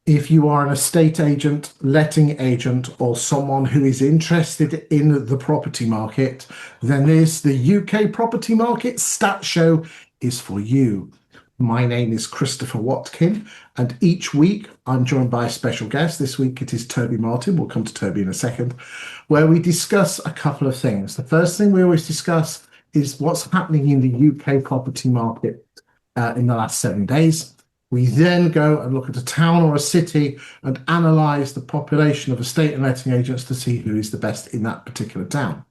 If you are an estate agent, letting agent, or someone who is interested in the property market, then this, the UK Property Market Stat Show, is for you. My name is Christopher Watkin, and each week I'm joined by a special guest. This week it is Toby Martin. We'll come to Toby in a second, where we discuss a couple of things. The first thing we always discuss is what's happening in the UK property market in the last 7 days. We then go and look at a town or a city and analyse the population of estate and letting agents to see who is the best in that particular town.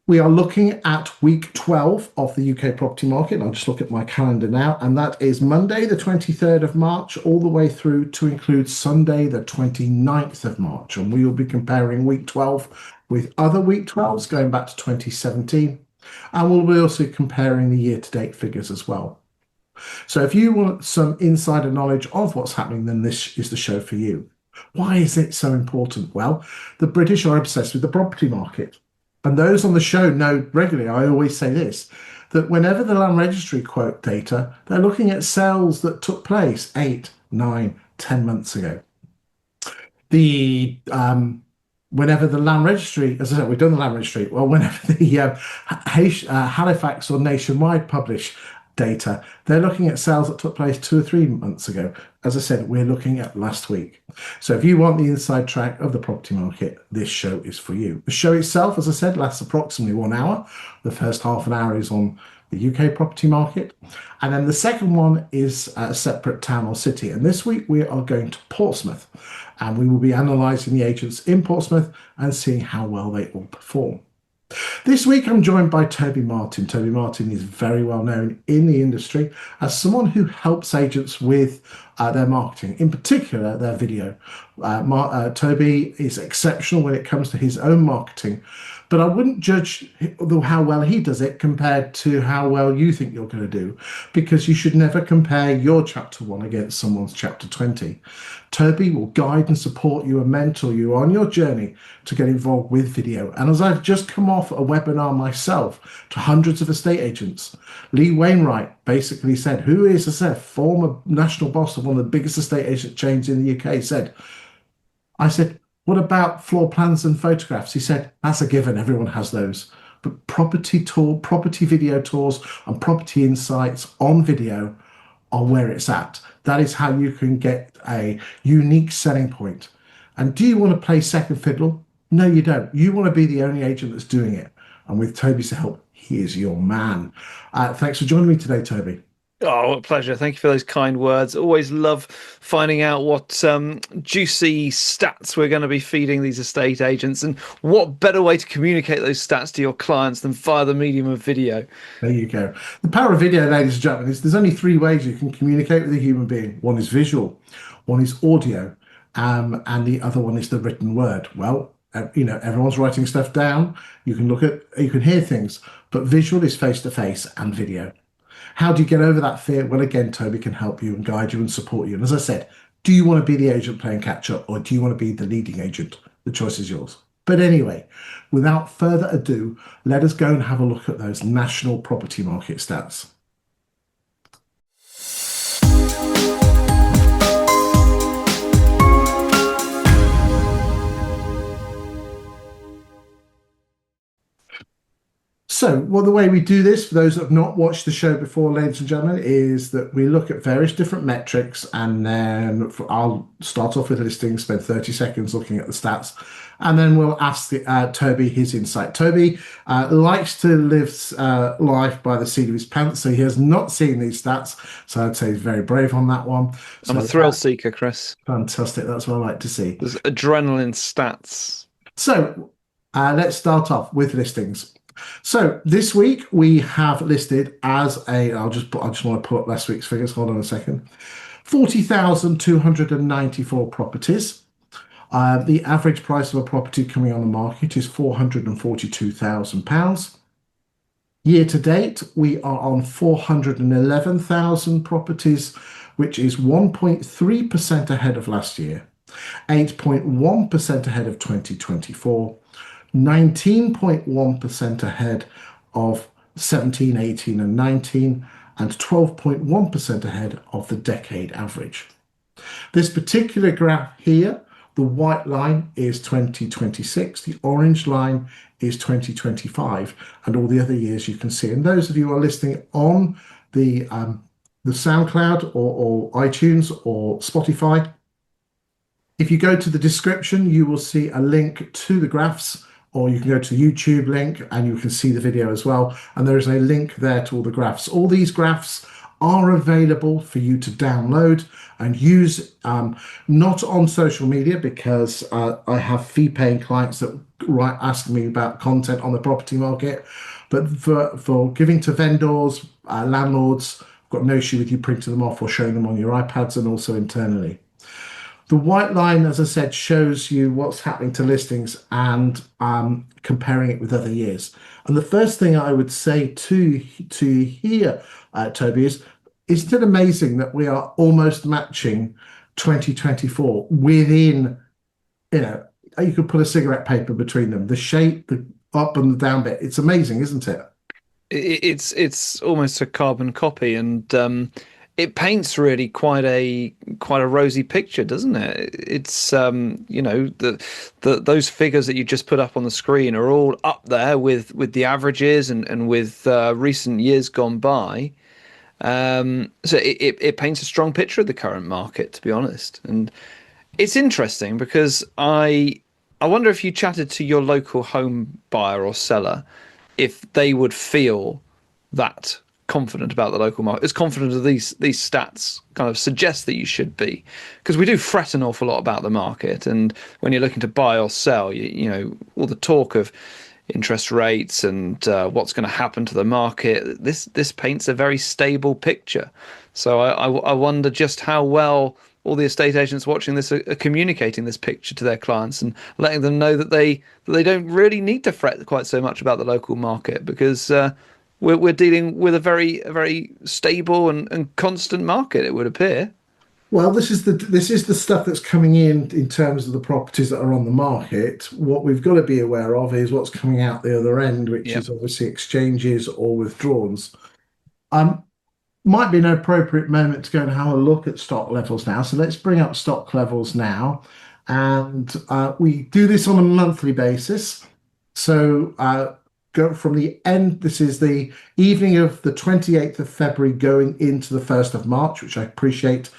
We are looking at week 12 of the UK property market. I'll just look at my calendar now, and that is Monday, the 23rd of March, all the way through to include Sunday, the 29th of March. And we will be comparing week 12 with other week 12s going back to 2017. And we'll be also comparing the year-to-date figures as well. So if you want some insider knowledge of what's happening, then this is the show for you. Why is it so important? Well, the British are obsessed with the property market. And those on the show know regularly, I always say this, that whenever the Land Registry quote data, they're looking at sales that took place 8, 9, 10 months ago. Whenever the Land Registry, as I said, we've done the Land Registry, well, whenever the Halifax or Nationwide publish data, they're looking at sales that took place 2 or 3 months ago. As I said, we're looking at last week. So if you want the inside track of the property market, this show is for you. The show itself, as I said, lasts approximately 1 hour. The first half an hour is on the UK property market. And then the second one is a separate town or city. And this week we are going to Portsmouth, and we will be analysing the agents in Portsmouth and seeing how well they all perform. This week I'm joined by Toby Martin. Toby Martin is very well known in the industry as someone who helps agents with their marketing, in particular their video. Toby is exceptional when it comes to his own marketing, but I wouldn't judge how well he does it compared to how well you think you're going to do, because you should never compare your chapter 1 against someone's chapter 20. Toby will guide and support you and mentor you on your journey to get involved with video. And as I've just come off a webinar myself to hundreds of estate agents, Lee Wainwright basically said, who is, as I said, former national boss of one of the biggest estate agent chains in the UK, I said, what about floor plans and photographs? He said, that's a given, everyone has those. But property video tours and property insights on video are where it's at. That is how you can get a unique selling point. And do you want to play second fiddle? No, you don't. You want to be the only agent that's doing it. And with Toby's help, he is your man. Thanks for joining me today, Toby. Oh, what a pleasure. Thank you for those kind words. Always love finding out what juicy stats we're going to be feeding these estate agents, and what better way to communicate those stats to your clients than via the medium of video. There you go. The power of video, ladies and gentlemen, is there's only 3 ways you can communicate with a human being. One is visual, one is audio, and the other one is the written word. Well, everyone's writing stuff down. You can hear things, but visual is face-to-face and video. How do you get over that fear? Well, again, Toby can help you and guide you and support you. And as I said, do you want to be the agent playing catch up, or do you want to be the leading agent? The choice is yours. But anyway, without further ado, let us go and have a look at those national property market stats. So, well, the way we do this, for those that have not watched the show before, ladies and gentlemen, is that we look at various different metrics, and then I'll start off with listings, spend 30 seconds looking at the stats, and then we'll ask Toby his insight. Toby likes to live life by the seat of his pants, so he has not seen these stats, so I'd say he's very brave on that one. I'm a thrill seeker, Chris. Fantastic, that's what I like to see. There's adrenaline stats. So, let's start off with listings. So this week we have listed as I just want to pull up last week's figures. Hold on a second. 40,294 properties. The average price of a property coming on the market is £442,000. Year to date, we are on 411,000 properties, which is 1.3% ahead of last year, 8.1% ahead of 2024. 19.1% ahead of 17, 18 and 19, and 12.1% ahead of the decade average. This particular graph here, the white line is 2026, the orange line is 2025, and all the other years you can see. And those of you who are listening on the SoundCloud or iTunes or Spotify, if you go to the description, you will see a link to the graphs, or you can go to the YouTube link and you can see the video as well. And there is a link there to all the graphs. All these graphs are available for you to download and use, not on social media, because I have fee-paying clients that ask me about content on the property market, but for giving to vendors, landlords, I've got no issue with you printing them off or showing them on your iPads and also internally. The white line, as I said, shows you what's happening to listings and comparing it with other years. And the first thing I would say to here, Toby, is, isn't it amazing that we are almost matching 2024 within, you could put a cigarette paper between them, the shape, the up and the down bit. It's amazing, isn't it? It's almost a carbon copy, and it paints really quite a rosy picture, doesn't it? It's the those figures that you just put up on the screen are all up there with the averages and with recent years gone by. So it paints a strong picture of the current market, to be honest. And it's interesting because I wonder if you chatted to your local home buyer or seller, if they would feel that confident about the local market, as confident as these stats kind of suggest that you should be, because we do fret an awful lot about the market. And when you're looking to buy or sell, you know, all the talk of interest rates and what's going to happen to the market, this paints a very stable picture. So I wonder just how well all the estate agents watching this are communicating this picture to their clients and letting them know that they don't really need to fret quite so much about the local market, because we're dealing with a very stable and constant market, it would appear. Well, this is the stuff that's coming in terms of the properties that are on the market. What we've got to be aware of is what's coming out the other end, which Yeah. is obviously exchanges or withdrawals. Um, might be an appropriate moment to go and have a look at stock levels now. So let's bring up stock levels now, and we do this on a monthly basis. So go from the end. This is the evening of the 28th of February going into the 1st of March, which I appreciate.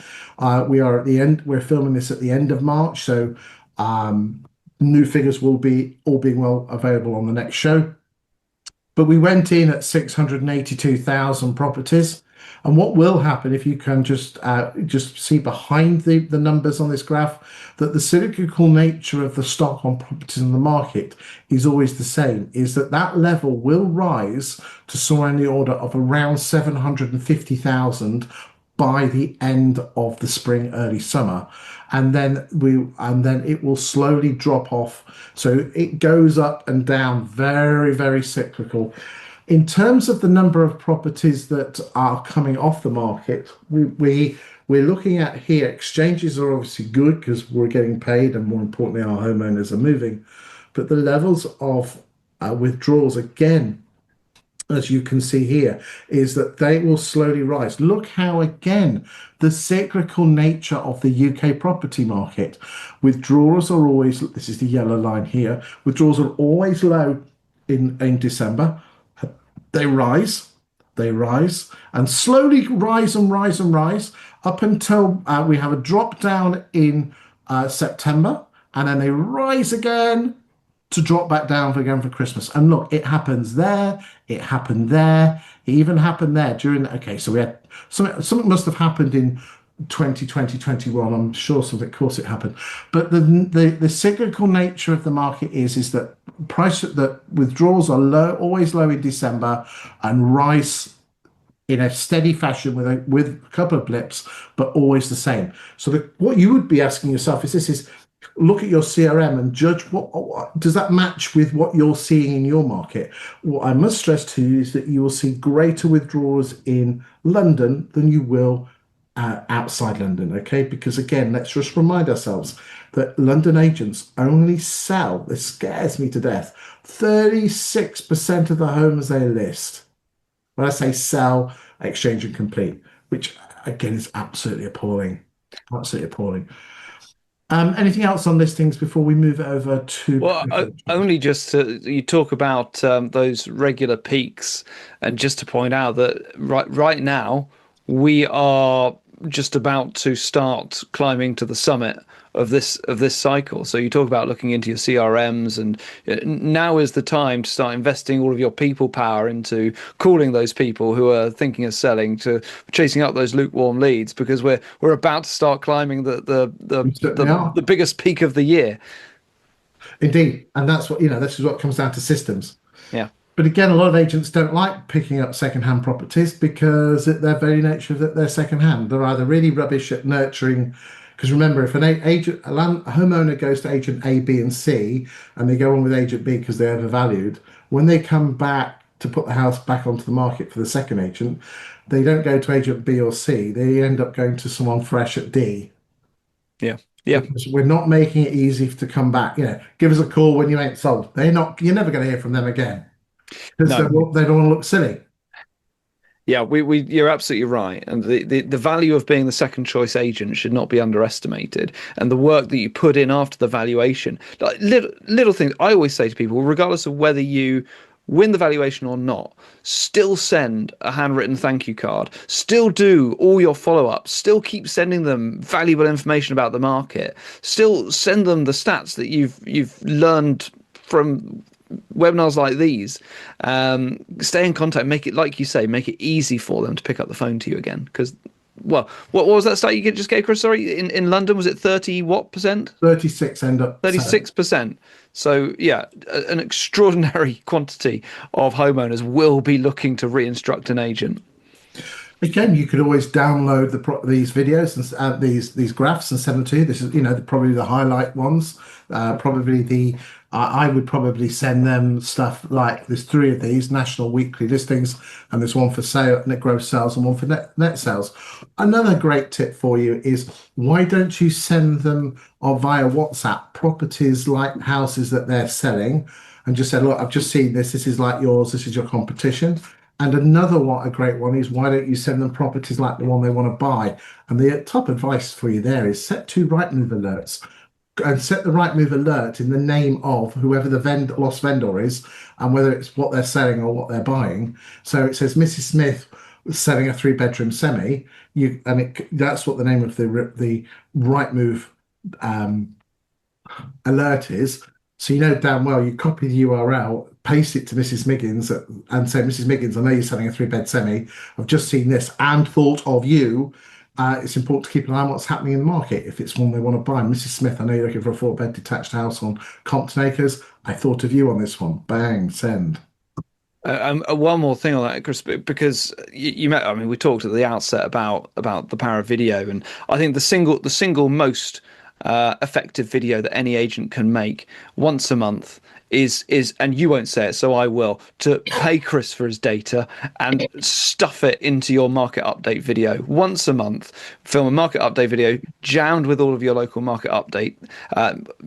We are at the end. We're filming this at the end of March, so new figures will be, all being well, available on the next show. But we went in at 682,000 properties. And what will happen, if you can just see behind the numbers on this graph, that the cyclical nature of the stock on properties in the market is always the same, is that level will rise to somewhere in the order of around 750,000 by the end of the spring, early summer. And then it will slowly drop off. So it goes up and down, very, very cyclical. In terms of the number of properties that are coming off the market, we're looking at here, exchanges are obviously good because we're getting paid, and more importantly, our homeowners are moving. But the levels of withdrawals, again, as you can see here, is that they will slowly rise. Look how, again, the cyclical nature of the UK property market. Withdrawals are always, this is the yellow line here, withdrawals are always low in December. They rise, and slowly rise and rise and rise up until we have a drop down in September, and then they rise again to drop back down again for Christmas. And look, it happens there, it happened there, it even happened there during. Okay, so we had something must have happened in 2020, 21. I'm sure something, of course, it happened. But the cyclical nature of the market is that that withdrawals are low, always low in December, and rise in a steady fashion with a couple of blips, but always the same. So what you would be asking yourself is look at your CRM and judge what does that match with what you're seeing in your market. What I must stress to you is that you will see greater withdrawals in London than you will outside London, okay? Because again, let's just remind ourselves that London agents only sell, this scares me to death, 36% of the homes they list. When I say sell, exchange and complete, which again is absolutely appalling. Absolutely appalling. Anything else on listings before we move it over to Well, commercial? only just to you talk about those regular peaks, and just to point out that right now we are just about to start climbing to the summit of this cycle. So you talk about looking into your CRMs, and now is the time to start investing all of your people power into calling those people who are thinking of selling, to chasing up those lukewarm leads, because we're about to start climbing We certainly the are. biggest peak of the year. Indeed. And that's what, this is what comes down to systems. Yeah. But again, a lot of agents don't like picking up second-hand properties because their very nature that they're second-hand. They're either really rubbish at nurturing. Because remember, if a homeowner goes to agent A, B, and C, and they go on with agent B because they're overvalued, when they come back to put the house back onto the market for the second agent, they don't go to agent B or C. They end up going to someone fresh at D Yeah. Yeah. because we're not making it easy to come back. Give us a call when you ain't sold. They're not. You're never going to hear from them again because No. they don't want to look silly. Yeah, you're absolutely right. And the value of being the second choice agent should not be underestimated. And the work that you put in after the valuation, like little things I always say to people, regardless of whether you win the valuation or not, still send a handwritten thank you card, still do all your follow-ups, still keep sending them valuable information about the market, still send them the stats that you've learned from webinars like these. Stay in contact, make it, like you say, make it easy for them to pick up the phone to you again. Because, well, what was that stat you just gave, Chris? Sorry, in London, was it 30 what percent? 36 end up selling. 36%. So yeah, an extraordinary quantity of homeowners will be looking to re-instruct an agent. Again, you could always download these videos and these graphs and send them to you. This is, probably the highlight ones. Probably I would probably send them stuff like there's three of these national weekly listings, and there's one for sale, net gross sales, and one for net sales. Another great tip for you is why don't you send them via WhatsApp properties like houses that they're selling, and just say, look, I've just seen this. This is like yours. This is your competition. And a great one is why don't you send them properties like the one they want to buy? And the top advice for you there is set two right move alerts and set the right move alert in the name of whoever the lost vendor is, and whether it's what they're selling or what they're buying. So it says Mrs. Smith was selling a three-bedroom semi. That's what the name of the right move alert is. So you know damn well you copy the URL, paste it to Mrs. Miggins and say, Mrs. Miggins, I know you're selling a three-bed semi. I've just seen this and thought of you. It's important to keep an eye on what's happening in the market if it's one they want to buy. Mrs. Smith, I know you're looking for a four-bed detached house on Compton Acres. I thought of you on this one. Bang, send. One more thing on that, Chris, because I mean, we talked at the outset about the power of video, and I think the single most effective video that any agent can make once a month is, and you won't say it, so I will, to pay Chris for his data and stuff it into your market update video once a month. Film a market update video jammed with all of your local market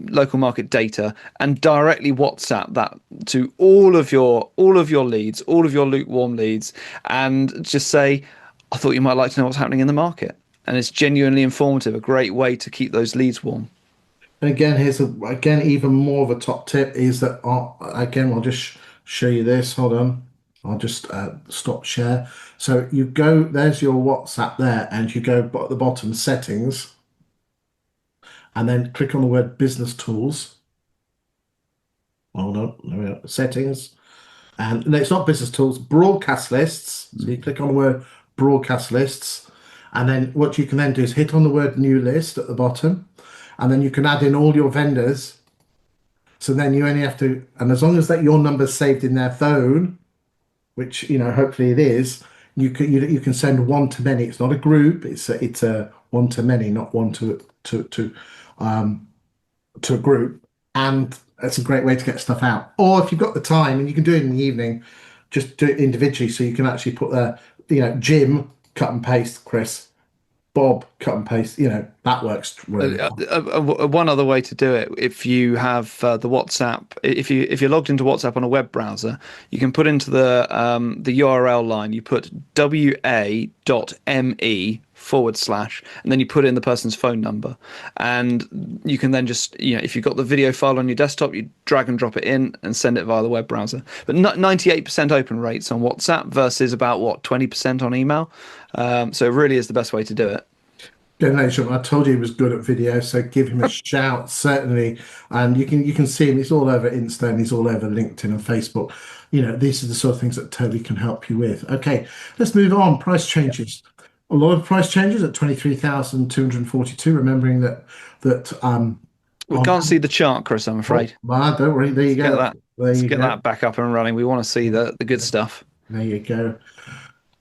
local market data, and directly WhatsApp that to all of your leads, all of your lukewarm leads, and just say, I thought you might like to know what's happening in the market. And it's genuinely informative, a great way to keep those leads warm. And again, even more of a top tip is that, again, I'll just show you this. Hold on. I'll just stop share. So you go, there's your WhatsApp there, and you go at the bottom, settings, and then click on the word business tools. Hold on, there we go. Settings. And no, it's not business tools, broadcast lists. So you click on the word broadcast lists. And then what you can then do is hit on the word new list at the bottom. And then you can add in all your vendors. So then you only have to, and as long as that your number's saved in their phone, which hopefully it is, you can send one to many. It's not a group. It's a one to many, not one to a group. And that's a great way to get stuff out. Or if you've got the time and you can do it in the evening, just do it individually. So you can actually put Jim, cut and paste, Chris, Bob, cut and paste. That works really well. One other way to do it, if you have the WhatsApp, if you're logged into WhatsApp on a web browser, you can put into the URL line, you put wa.me and then you put in the person's phone number. And you can then just, if you've got the video file on your desktop, you drag and drop it in and send it via the web browser. But 98% open rates on WhatsApp versus about, what, 20% on email. So it really is the best way to do it. I told you he was good at video, so give him a shout, certainly. And you can see him. He's all over Insta and he's all over LinkedIn and Facebook. These are the sort of things that totally can help you with. Okay, let's move on. Price changes. A lot of price changes at 23,242. Remembering that We can't see the chart, Chris, I'm afraid. Don't worry. There you go. There Let's you get go. that back up and running. We want to see the good stuff. There you go.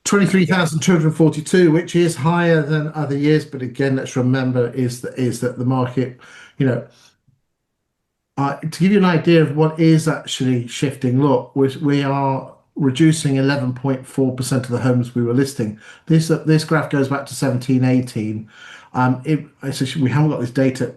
23,242, which is higher than other years, but again, let's remember is that the market, to give you an idea of what is actually shifting. Look, we are reducing 11.4% of the homes we were listing. This graph goes back to 1718. We haven't got this data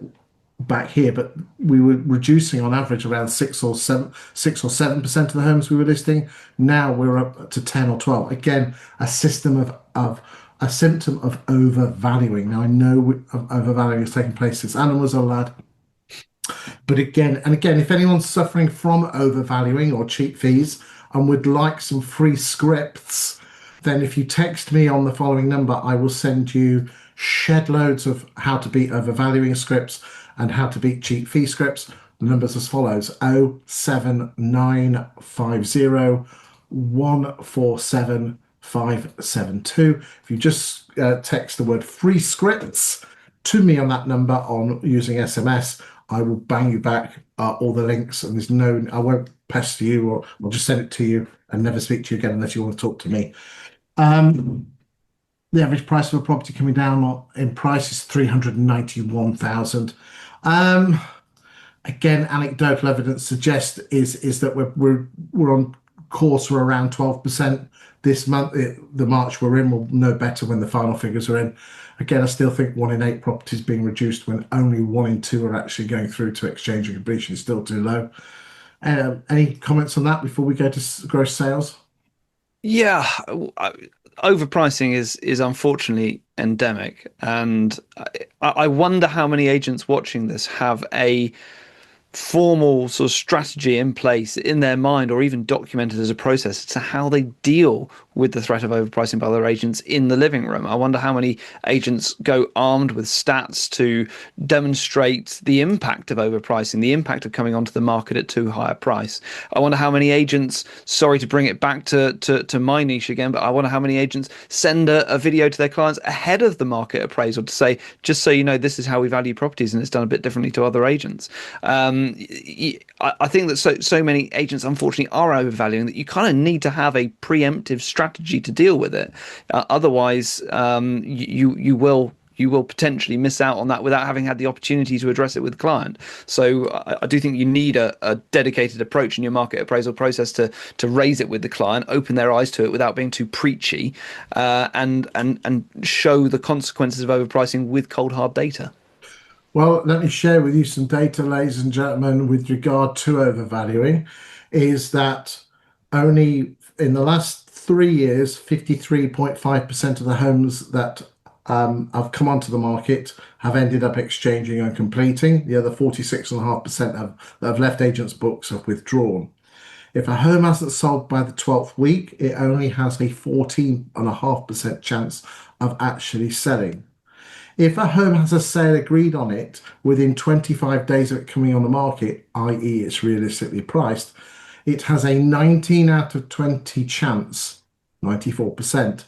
back here, but we were reducing on average around 6 or 7% of the homes we were listing. Now we're up to 10 or 12. Again, a symptom of overvaluing. Now I know overvaluing is taking place since Adam was a lad. But again, if anyone's suffering from overvaluing or cheap fees and would like some free scripts, then if you text me on the following number, I will send you shed loads of how to beat overvaluing scripts and how to beat cheap fee scripts. The numbers as follows: 07950147572. If you just text the word free scripts to me on that number on using SMS, I will bang you back all the links, and I won't pester you, or I'll just send it to you and never speak to you again unless you want to talk to me. The average price of a property coming down in price is 391,000. Again, anecdotal evidence suggests is that we're on course for around 12% this month. The March we're in, we'll know better when the final figures are in. Again, I still think 1 in 8 properties being reduced when only 1 in 2 are actually going through to exchange and completion is still too low. Any comments on that before we go to gross sales? Yeah, overpricing is unfortunately endemic, and I wonder how many agents watching this have a formal sort of strategy in place in their mind, or even documented as a process to how they deal with the threat of overpricing by other agents in the living room. I wonder how many agents go armed with stats to demonstrate the impact of overpricing, the impact of coming onto the market at too high a price. I wonder how many agents, sorry to bring it back to my niche again, but I wonder how many agents send a video to their clients ahead of the market appraisal to say, just so you know, this is how we value properties, and it's done a bit differently to other agents. I think that so many agents unfortunately are overvaluing that you kind of need to have a preemptive strategy to deal with it. Otherwise, you will potentially miss out on that without having had the opportunity to address it with the client. So I do think you need a dedicated approach in your market appraisal process to raise it with the client, open their eyes to it without being too preachy, and show the consequences of overpricing with cold hard data. Well, let me share with you some data, ladies and gentlemen, with regard to overvaluing. Is that only in the last 3 years, 53.5% of the homes that have come onto the market have ended up exchanging and completing. The other 46.5% have left agents' books have withdrawn. If a home hasn't sold by the 12th week, it only has a 14.5% chance of actually selling. If a home has a sale agreed on it within 25 days of it coming on the market, i.e. it's realistically priced, it has a 19 out of 20 chance, 94%,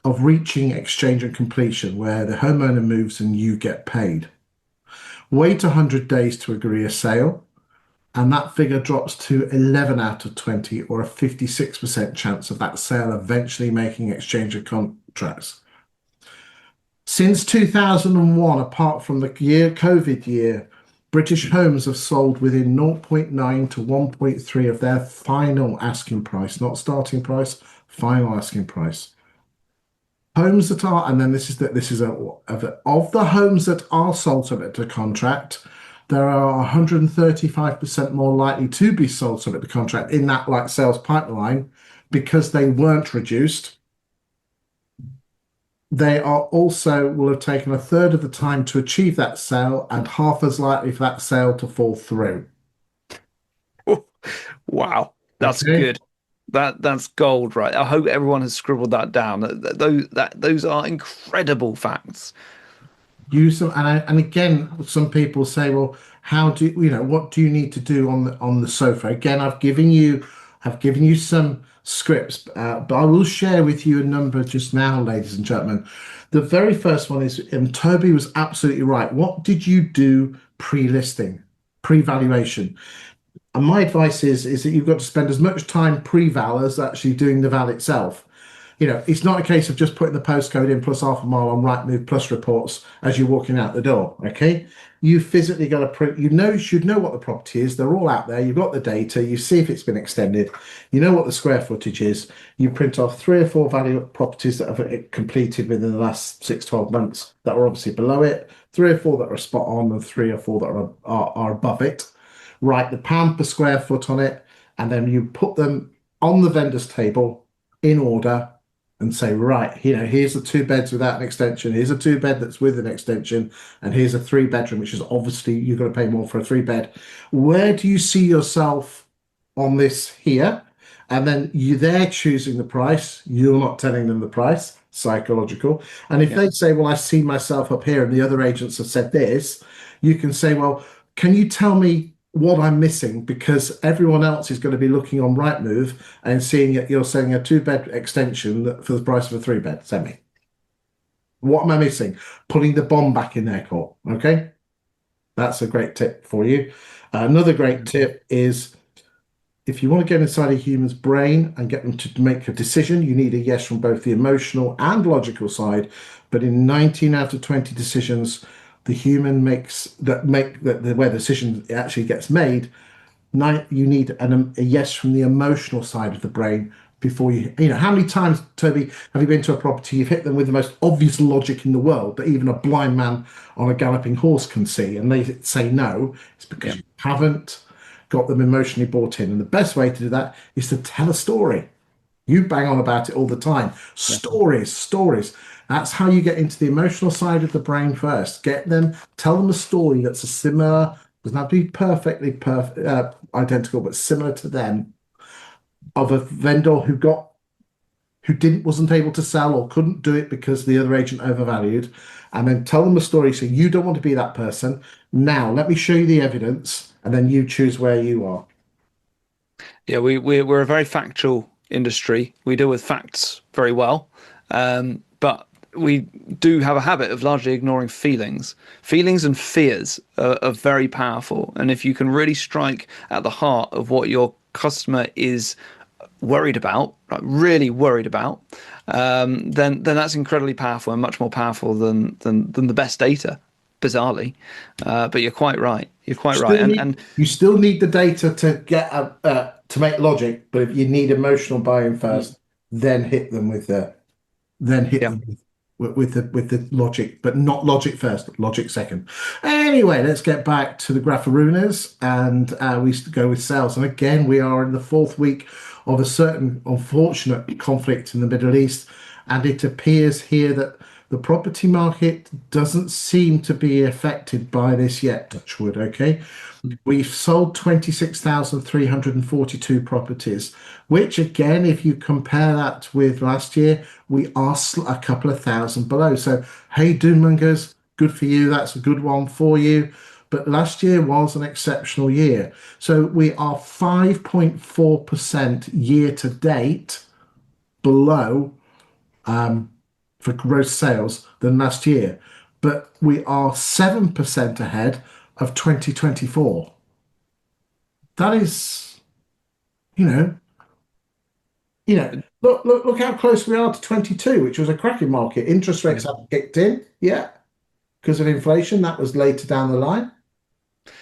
of reaching exchange and completion, where the homeowner moves and you get paid. Wait 100 days to agree a sale, and that figure drops to 11 out of 20, or a 56% chance of that sale eventually making exchange of contracts. Since 2001, apart from the COVID year, British homes have sold within 0.9 to 1.3 of their final asking price, not starting price, final asking price. Homes that are, and then of the homes that are sold subject to contract, there are 135% more likely to be sold subject to contract in that sales pipeline because they weren't reduced. they are also will have taken a third of the time to achieve that sale and half as likely for that sale to fall through. Wow, that's Okay. good. That's gold, right? I hope everyone has scribbled that down. Those are incredible facts. Use them, and again, some people say, "Well, how do you know? What do you need to do on the sofa?" Again, I've given you some scripts, but I will share with you a number just now, ladies and gentlemen. The very first one is, and Toby was absolutely right. What did you do pre-listing, pre-valuation? And my advice is that you've got to spend as much time pre-val as actually doing the val itself. It's not a case of just putting the postcode in plus half a mile on Rightmove plus reports as you're walking out the door. Okay, you physically got to print. You should know what the property is. They're all out there. You've got the data. You see if it's been extended. You know what the square footage is. You print off 3 or 4 value properties that have completed within the last 6, 12 months that are obviously below it. 3 or 4 that are spot on, and 3 or 4 that are above it. Write the pound per square foot on it, and then you put them on the vendor's table in order and say, right, here's the 2 beds without an extension, here's a 2 bed that's with an extension, and here's a 3 bedroom, which is obviously you've got to pay more for a 3 bed. Where do you see yourself on this here? And then they're choosing the price. You're not telling them the price, psychological. And if Yeah, they say, well, I see myself up here and the other agents have said this, you can say, well, can you tell me what I'm missing? Because everyone else is going to be looking on Rightmove and seeing that you're selling a 2 bed extension for the price of a 3 bed semi. What am I missing? Putting the bomb back in their court. Okay. That's a great tip for you. Another great tip is if you want to get inside a human's brain and get them to make a decision, you need a yes from both the emotional and logical side. But in 19 out of 20 decisions, the human makes that make that where the decision actually gets made, you need a yes from the emotional side of the brain before how many times, Toby, have you been to a property, you've hit them with the most obvious logic in the world that even a blind man on a galloping horse can see, and they say no? It's because yeah, you haven't got them emotionally bought in. And the best way to do that is to tell a story. You bang on about it all the time. yeah. Stories, stories. That's how you get into the emotional side of the brain first. Tell them a story that's a similar, doesn't have to be perfectly identical, but similar to them, of a vendor who didn't wasn't able to sell or couldn't do it because the other agent overvalued, and then tell them a story. So you don't want to be that person. Now let me show you the evidence, and then you choose where you are. Yeah, we're a very factual industry. We deal with facts very well, but we do have a habit of largely ignoring feelings. Feelings and fears are very powerful, and if you can really strike at the heart of what your customer is worried about, like really worried about, then that's incredibly powerful and much more powerful than the best data, bizarrely. But you're quite right. You're quite right. And You still need the data to get to make logic, but if you need emotional buy-in mm, first, then hit them then hit yeah, them with the logic, but not logic first, logic second. Anyway, let's get back to the Grapharunas, and we go with sales. And again, we are in the 4th week of a certain unfortunate conflict in the Middle East, and it appears here that the property market doesn't seem to be affected by this yet, touch wood, okay? We've sold 26,342 properties, which again, if you compare that with last year, we are a couple of thousand below. So, hey, Doomongers, good for you. That's a good one for you. But last year was an exceptional year. So we are 5.4% year to date below for gross sales than last year. But we are 7% ahead of 2024. That is, you know, look how close we are to 22, which was a cracking market. Interest yeah. rates haven't kicked in yet because of inflation. That was later down the line.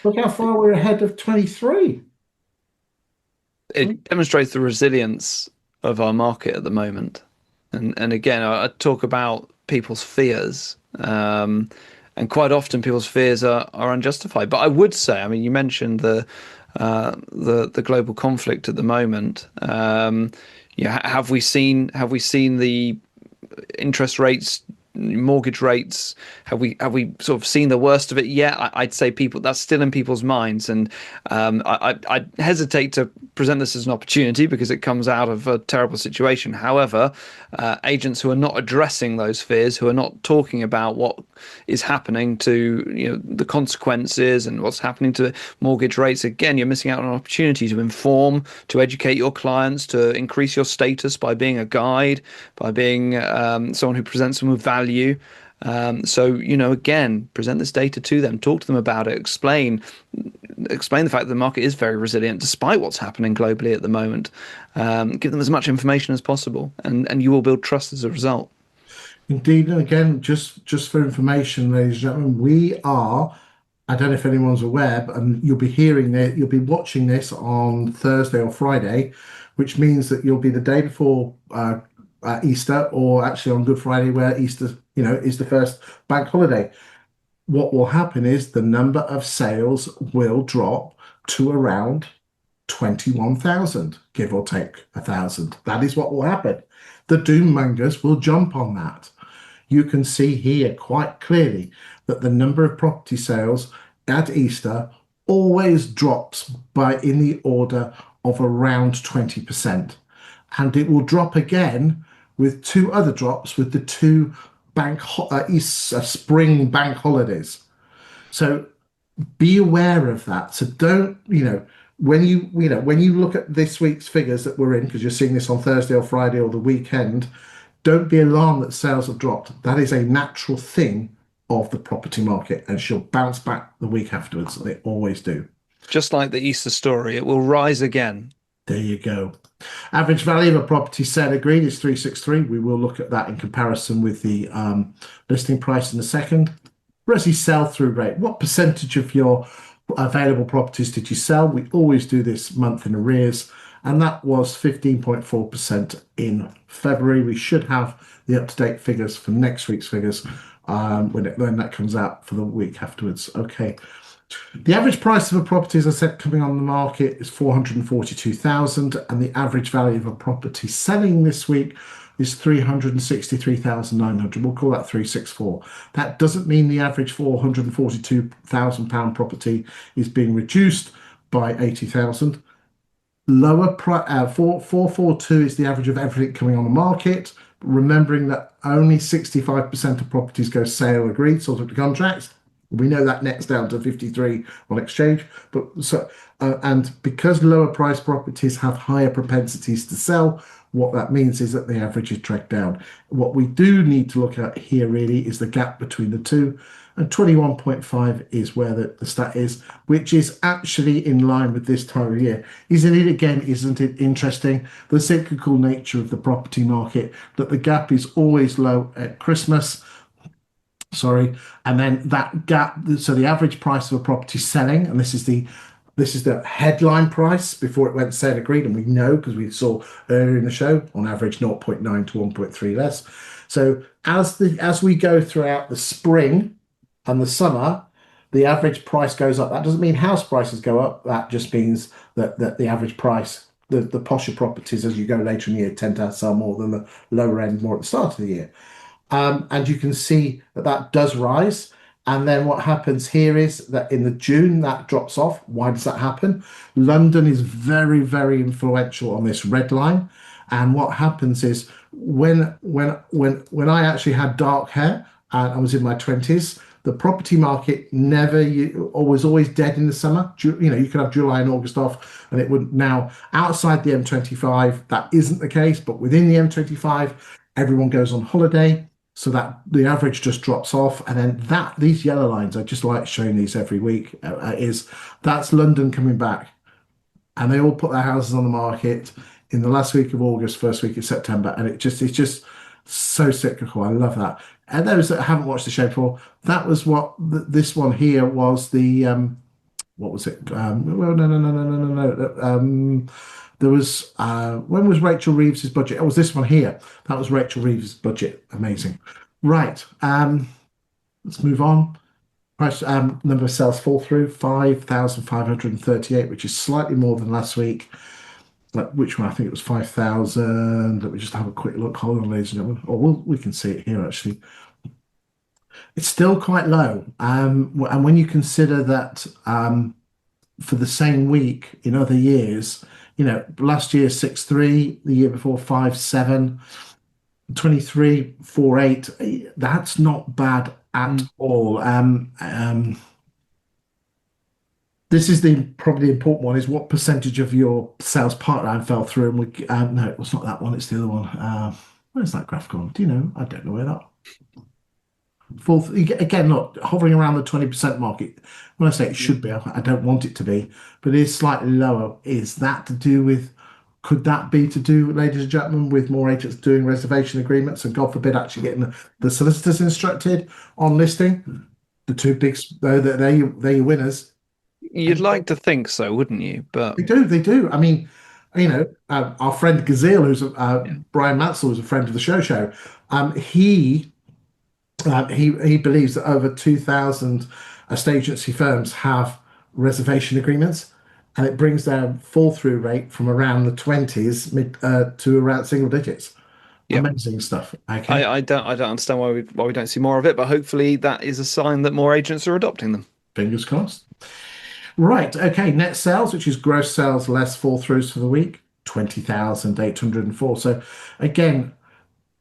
Look how far we're ahead of 23. It demonstrates the resilience of our market at the moment. And again, I talk about people's fears. And quite often people's fears are unjustified. But I would say, I mean, you mentioned the global conflict at the moment. Yeah, have we seen the interest rates mortgage rates, have we sort of seen the worst of it yet? I'd say people, that's still in people's minds, and I hesitate to present this as an opportunity because it comes out of a terrible situation. However, agents who are not addressing those fears, who are not talking about what is happening to, the consequences and what's happening to mortgage rates, again, you're missing out on an opportunity to inform, to educate your clients, to increase your status by being a guide, by being someone who presents them with value. So, again, present this data to them, talk to them about it, explain the fact that the market is very resilient despite what's happening globally at the moment. Give them as much information as possible, and you will build trust as a result. Indeed, and again, just for information, ladies and gentlemen, we are. I don't know if anyone's aware, but you'll be hearing it. You'll be watching this on Thursday or Friday, which means that you'll be the day before Easter, or actually on Good Friday, where Easter, is the first bank holiday. What will happen is the number of sales will drop to around 21,000, give or take 1,000. That is what will happen. The doom mongers will jump on that. You can see here quite clearly that the number of property sales at Easter always drops by in the order of around 20%. And it will drop again with two other drops with the two spring bank holidays. So be aware of that. So don't, when you look at this week's figures that we're in, because you're seeing this on Thursday or Friday or the weekend, don't be alarmed that sales have dropped. That is a natural thing of the property market, and she'll bounce back the week afterwards. They always do. Just like the Easter story, it will rise again. There you go. Average value of a property sale agreed is 363. We will look at that in comparison with the listing price in a second. Resi sell-through rate. What percentage of your available properties did you sell? We always do this month in arrears, and that was 15.4% in February. We should have the up-to-date figures for next week's figures when that comes out for the week afterwards. Okay. The average price of a property, as I said, coming on the market is 442,000, and the average value of a property selling this week is 363,900. We'll call that 364. That doesn't mean the average 442,000 pound property is being reduced by 80,000. Lower price 442 is the average of everything coming on the market. Remembering that only 65% of properties go sale agreed, sort of contracts. We know that nets down to 53 on exchange, and because lower price properties have higher propensities to sell, what that means is that the average is dragged down. What we do need to look at here really is the gap between the two, and 21.5 is where the stat is, which is actually in line with this time of year. Isn't it interesting? The cyclical nature of the property market, that the gap is always low at Christmas. And then that gap, so the average price of a property selling, and this is the headline price before it went sale agreed, and we know because we saw earlier in the show on average 0.9 to 1.3 less. So as we go throughout the spring and the summer, the average price goes up. That doesn't mean house prices go up. That just means that the average price, the posher properties as you go later in the year tend to sell more than the lower end more at the start of the year. And you can see that does rise. And then what happens here is that in the June, that drops off. Why does that happen? London is very, very influential on this red line. And what happens is when I actually had dark hair and I was in my 20s, the property market was always dead in the summer. You could have July and August off, and it would now outside the M25. That isn't the case, but within the M25, everyone goes on holiday. So that the average just drops off, and then these yellow lines, I just like showing these every week, that's London coming back, and they all put their houses on the market in the last week of August, first week of September, and it's just so cyclical. I love that. And those that haven't watched the show before, that was what this one here was. What was it? Well, no. There was when was Rachel Reeves's budget? It was this one here. That was Rachel Reeves's budget. Amazing. Right. Let's move on. Price number of sales fall through 5,538, which is slightly more than last week. Which one? I think it was 5,000. Let me just have a quick look. Hold on, ladies and gentlemen. We can see it here actually. It's still quite low. And when you consider that for the same week in other years, last year 6.3, the year before 5.7, 23, 4.8, that's not bad at Mm. all. This is the probably important one is what percentage of your sales pipeline fell through? And no, it's not that one, it's the other one. Where's that graph gone? Do you know? I don't know where that fourth again, look, hovering around the 20% market. When I say it should be, I don't want it to be, but it is slightly lower. Is that to do with, could that be to do, ladies and gentlemen, with more agents doing reservation agreements and God forbid actually getting the solicitors instructed on listing? The two big, though, that they're your winners. You'd like to think so, wouldn't you? But They do. I mean, our friend Gazelle, who's yeah, Brian Mansell, who's a friend of the show. He he believes that over 2,000 estate agency firms have reservation agreements, and it brings their fall through rate from around the 20s to around single digits. yeah. Amazing stuff. I, Okay, I don't understand why we don't see more of it, but hopefully that is a sign that more agents are adopting them. fingers crossed. Right. Okay. Net sales, which is gross sales less fall throughs for the week, 20,804. So again,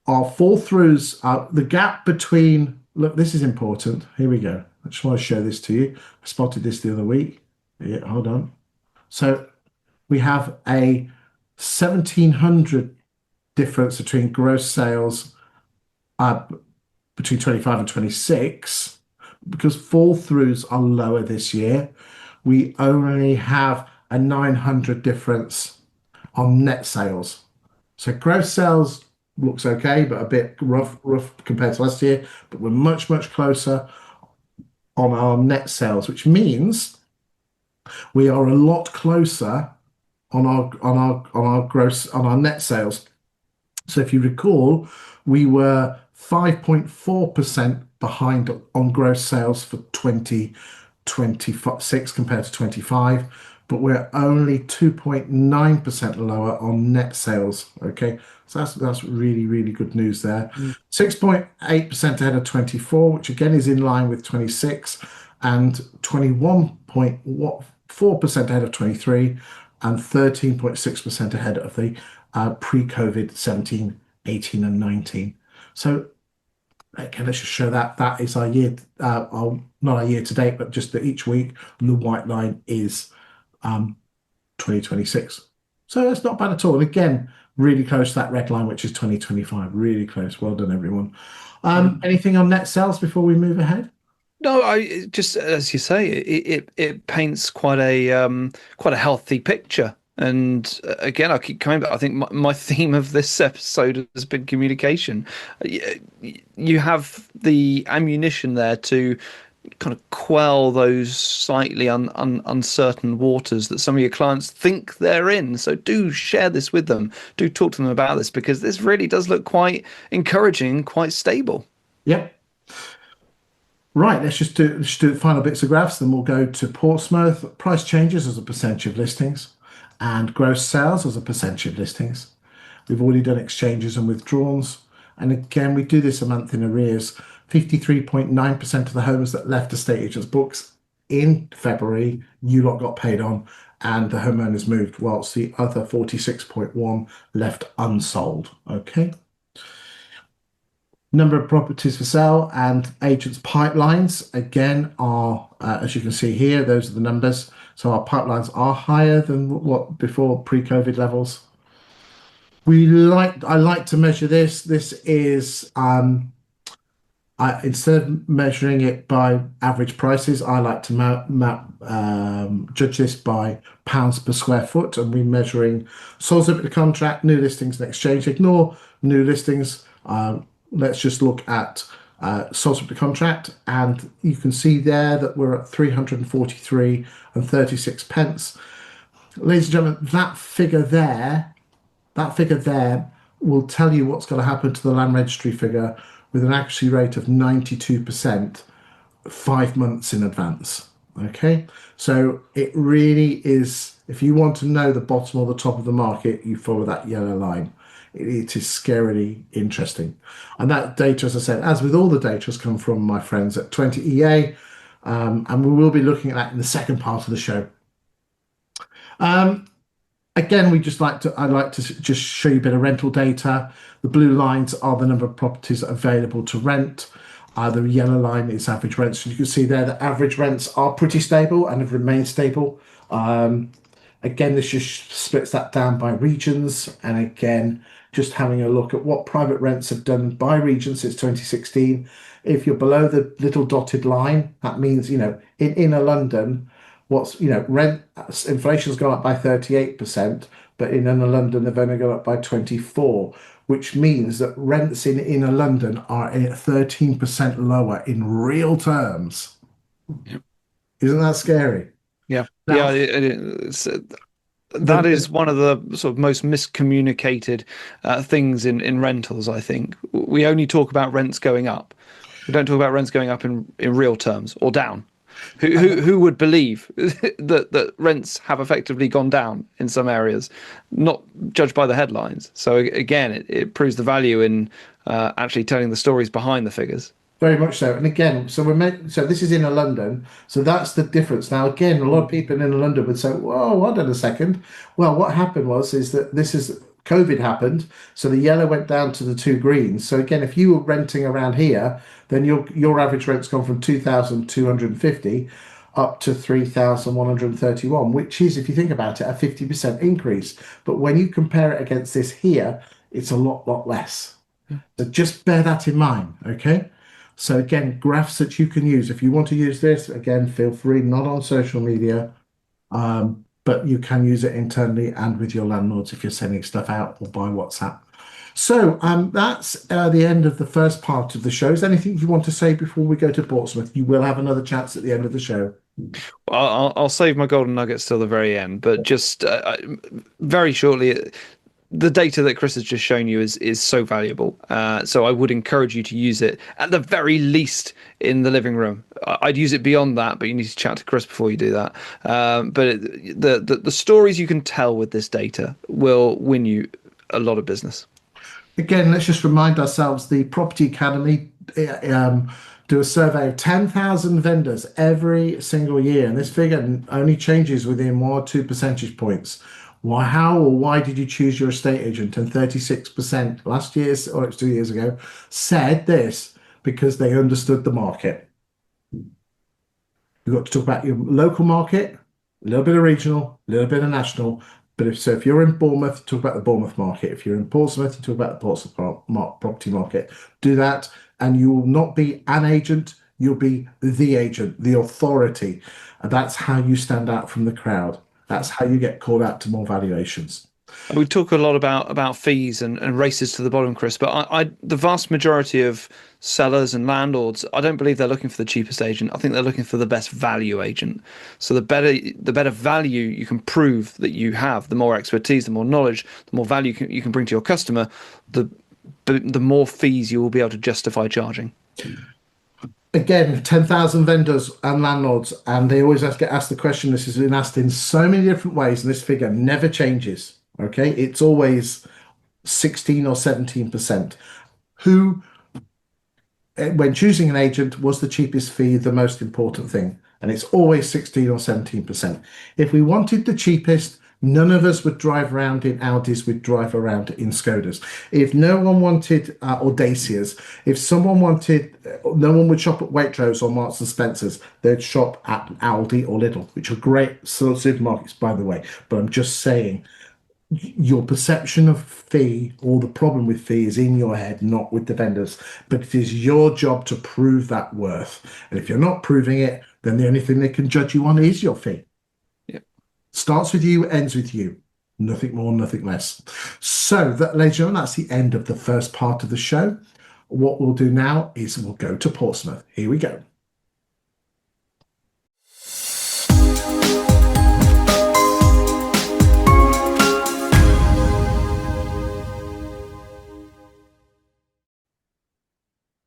our fall throughs are the gap between, look, this is important. Here we go. I just want to show this to you. I spotted this the other week. Yeah, hold on. So we have a 1,700 difference between gross sales uh, between 25 and 26 because fall throughs are lower this year. We only have a 900 difference on net sales. So gross sales looks okay, but a bit rough compared to last year. But we're much, much closer on our net sales, which means we are a lot closer on our net sales. So if you recall, we were 5.4% behind on gross sales for 2026 compared to 25, but we're only 2.9% lower on net sales. Okay, so that's really, really good news there. Mm. 6.8% ahead of 24, which again is in line with 26, and 21.4% ahead of 23, and 13.6% ahead of the pre-COVID 17, 18, and 19. So okay, let's just show that that is our year, not our year to date, but just that each week, and the white line is 2026. So that's not bad at all. And again, really close to that red line, which is 2025. Really close. Well done, everyone. Mm. Anything on net sales before we move ahead? No, just as you say, it paints quite a healthy picture. And again, I keep coming back. I think my theme of this episode has been communication. You have the ammunition there to kind of quell those slightly uncertain waters that some of your clients think they're in. So do share this with them. Do talk to them about this because this really does look quite encouraging, quite stable. Yep. Right, let's just do the final bits of graphs, then we'll go to Portsmouth. Price changes as a percentage of listings and gross sales as a percentage of listings. We've already done exchanges and withdrawals. And again, we do this a month in arrears. 53.9% of the homes that left estate agents' books in February, you lot got paid on, and the homeowners moved, whilst the other 46.1 left unsold. Okay. Number of properties for sale and agents' pipelines again are, as you can see here, those are the numbers. So our pipelines are higher than what before pre-COVID levels. I like to measure this. This is instead of measuring it by average prices, I like to judge this by pounds per square foot, and we're measuring sold subject to contract, new listings, and exchange. Ignore new listings. Let's just look at sold subject to contract, and you can see there that we're at 343 and 36 pence. Ladies and gentlemen, that figure there will tell you what's going to happen to the land registry figure with an accuracy rate of 92% 5 months in advance. Okay, so it really is, if you want to know the bottom or the top of the market, you follow that yellow line. It is scarily interesting. And that data, as I said, as with all the data, has come from my friends at 20EA. And we will be looking at that in the second part of the show. Again, I'd like to just show you a bit of rental data. The blue lines are the number of properties available to rent. The yellow line is average rents. So you can see there that average rents are pretty stable and have remained stable. Again, this just splits that down by regions. And again, just having a look at what private rents have done by region since 2016. If you're below the little dotted line, that means, in inner London, rent inflation's gone up by 38%, but in inner London they've only gone up by 24, which means that rents in inner London are at 13% lower in real terms. Yep. Isn't that scary? Yeah. Now, That is one of the sort of most miscommunicated things in rentals, I think. We only talk about rents going up. We don't talk about rents going up in real terms or down. Who would believe that rents have effectively gone down in some areas, not judged by the headlines? So again, it proves the value in actually telling the stories behind the figures. very much so. And again, so this is inner London. So that's the difference. Now, again, a lot of people in inner London would say, "Whoa, hold on a second." Well, what happened is that COVID happened, so the yellow went down to the two greens. So again, if you were renting around here, then your average rent's gone from 2,250 up to 3,131, which is, if you think about it, a 50% increase. But when you compare it against this here, it's a lot less. So just bear that in mind, okay? So again, graphs that you can use. If you want to use this, again, feel free, not on social media, but you can use it internally and with your landlords if you're sending stuff out or by WhatsApp. So that's the end of the first part of the show. Is there anything you want to say before we go to Portsmouth? You will have another chance at the end of the show. I'll save my golden nuggets till the very end, but just very shortly, the data that Chris has just shown you is so valuable. So I would encourage you to use it at the very least in the living room. I'd use it beyond that, but you need to chat to Chris before you do that. But the stories you can tell with this data will win you a lot of business. Again, let's just remind ourselves, the Property Academy do a survey of 10,000 vendors every single year, and this figure only changes within 1 or 2 percentage points. How or why did you choose your estate agent? And 36% last year, or it's 2 years ago, said this because they understood the market. You've got to talk about your local market, a little bit of regional, a little bit of national. But if you're in Bournemouth, talk about the Bournemouth market. If you're in Portsmouth, talk about the Portsmouth property market. Do that, and you will not be an agent. You'll be the agent, the authority. And that's how you stand out from the crowd. That's how you get called out to more valuations. We talk a lot about fees and races to the bottom, Chris, but the vast majority of sellers and landlords, I don't believe they're looking for the cheapest agent. I think they're looking for the best value agent. So the better value you can prove that you have, the more expertise, the more knowledge, the more value you can bring to your customer, the more fees you will be able to justify charging. Again, 10,000 vendors and landlords, and they always get asked the question. This has been asked in so many different ways, and this figure never changes. Okay, it's always 16 or 17%. Who, when choosing an agent, was the cheapest fee the most important thing? And it's always 16 or 17%. If we wanted the cheapest, none of us would drive around in Audis, we'd drive around in Skodas. If no one wanted, or Dacias, if someone wanted, no one would shop at Waitrose or Marks and Spencer's, they'd shop at Aldi or Lidl, which are great supermarkets, by the way. But I'm just saying, your perception of fee or the problem with fee is in your head, not with the vendors. But it is your job to prove that worth. And if you're not proving it, then the only thing they can judge you on is your fee. Starts with you, ends with you. Nothing more, nothing less. So, ladies and gentlemen, that's the end of the first part of the show. What we'll do now is we'll go to Portsmouth. Here we go.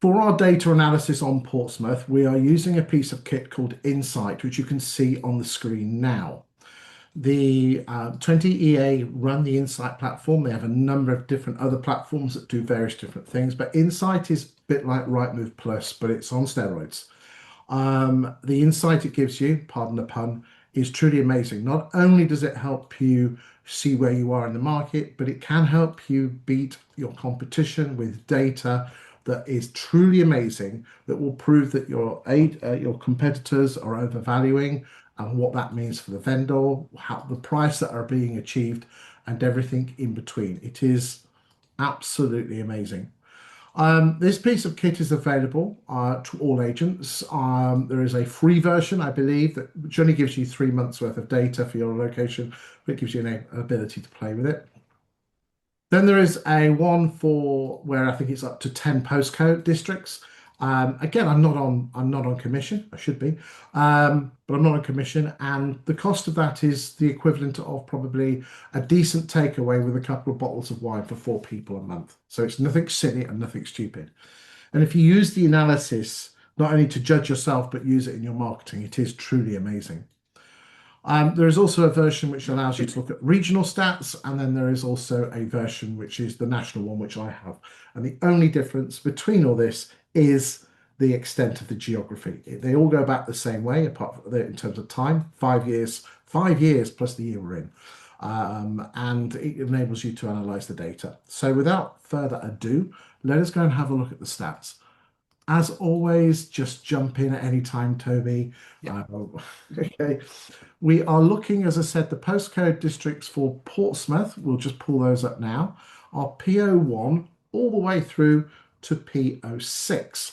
For our data analysis on Portsmouth, we are using a piece of kit called Insight, which you can see on the screen now. The 20EA run the Insight platform. They have a number of different other platforms that do various different things, but Insight is a bit like Rightmove Plus, but it's on steroids. The insight it gives you, pardon the pun, is truly amazing. Not only does it help you see where you are in the market, but it can help you beat your competition with data that is truly amazing, that will prove that your competitors are overvaluing and what that means for the vendor, how the price that are being achieved, and everything in between. It is absolutely amazing. This piece of kit is available to all agents. There is a free version, I believe, that which only gives you 3 months worth of data for your location, but it gives you an ability to play with it. Then there is a one for where I think it's up to 10 postcode districts. Again, I'm not on commission. I should be, but I'm not on commission, and the cost of that is the equivalent of probably a decent takeaway with a couple of bottles of wine for 4 people a month. So it's nothing silly and nothing stupid. And if you use the analysis not only to judge yourself but use it in your marketing, it is truly amazing. There is also a version which allows you to look at regional stats, and then there is also a version which is the national one, which I have. And the only difference between all this is the extent of the geography. They all go back the same way, apart from in terms of time, 5 years, 5 years plus the year we're in. And it enables you to analyze the data. So without further ado, let us go and have a look at the stats. As always, just jump in at any time, Toby. Yeah. Okay. We are looking, as I said, the postcode districts for Portsmouth. We'll just pull those up now. Are PO1 all the way through to PO6.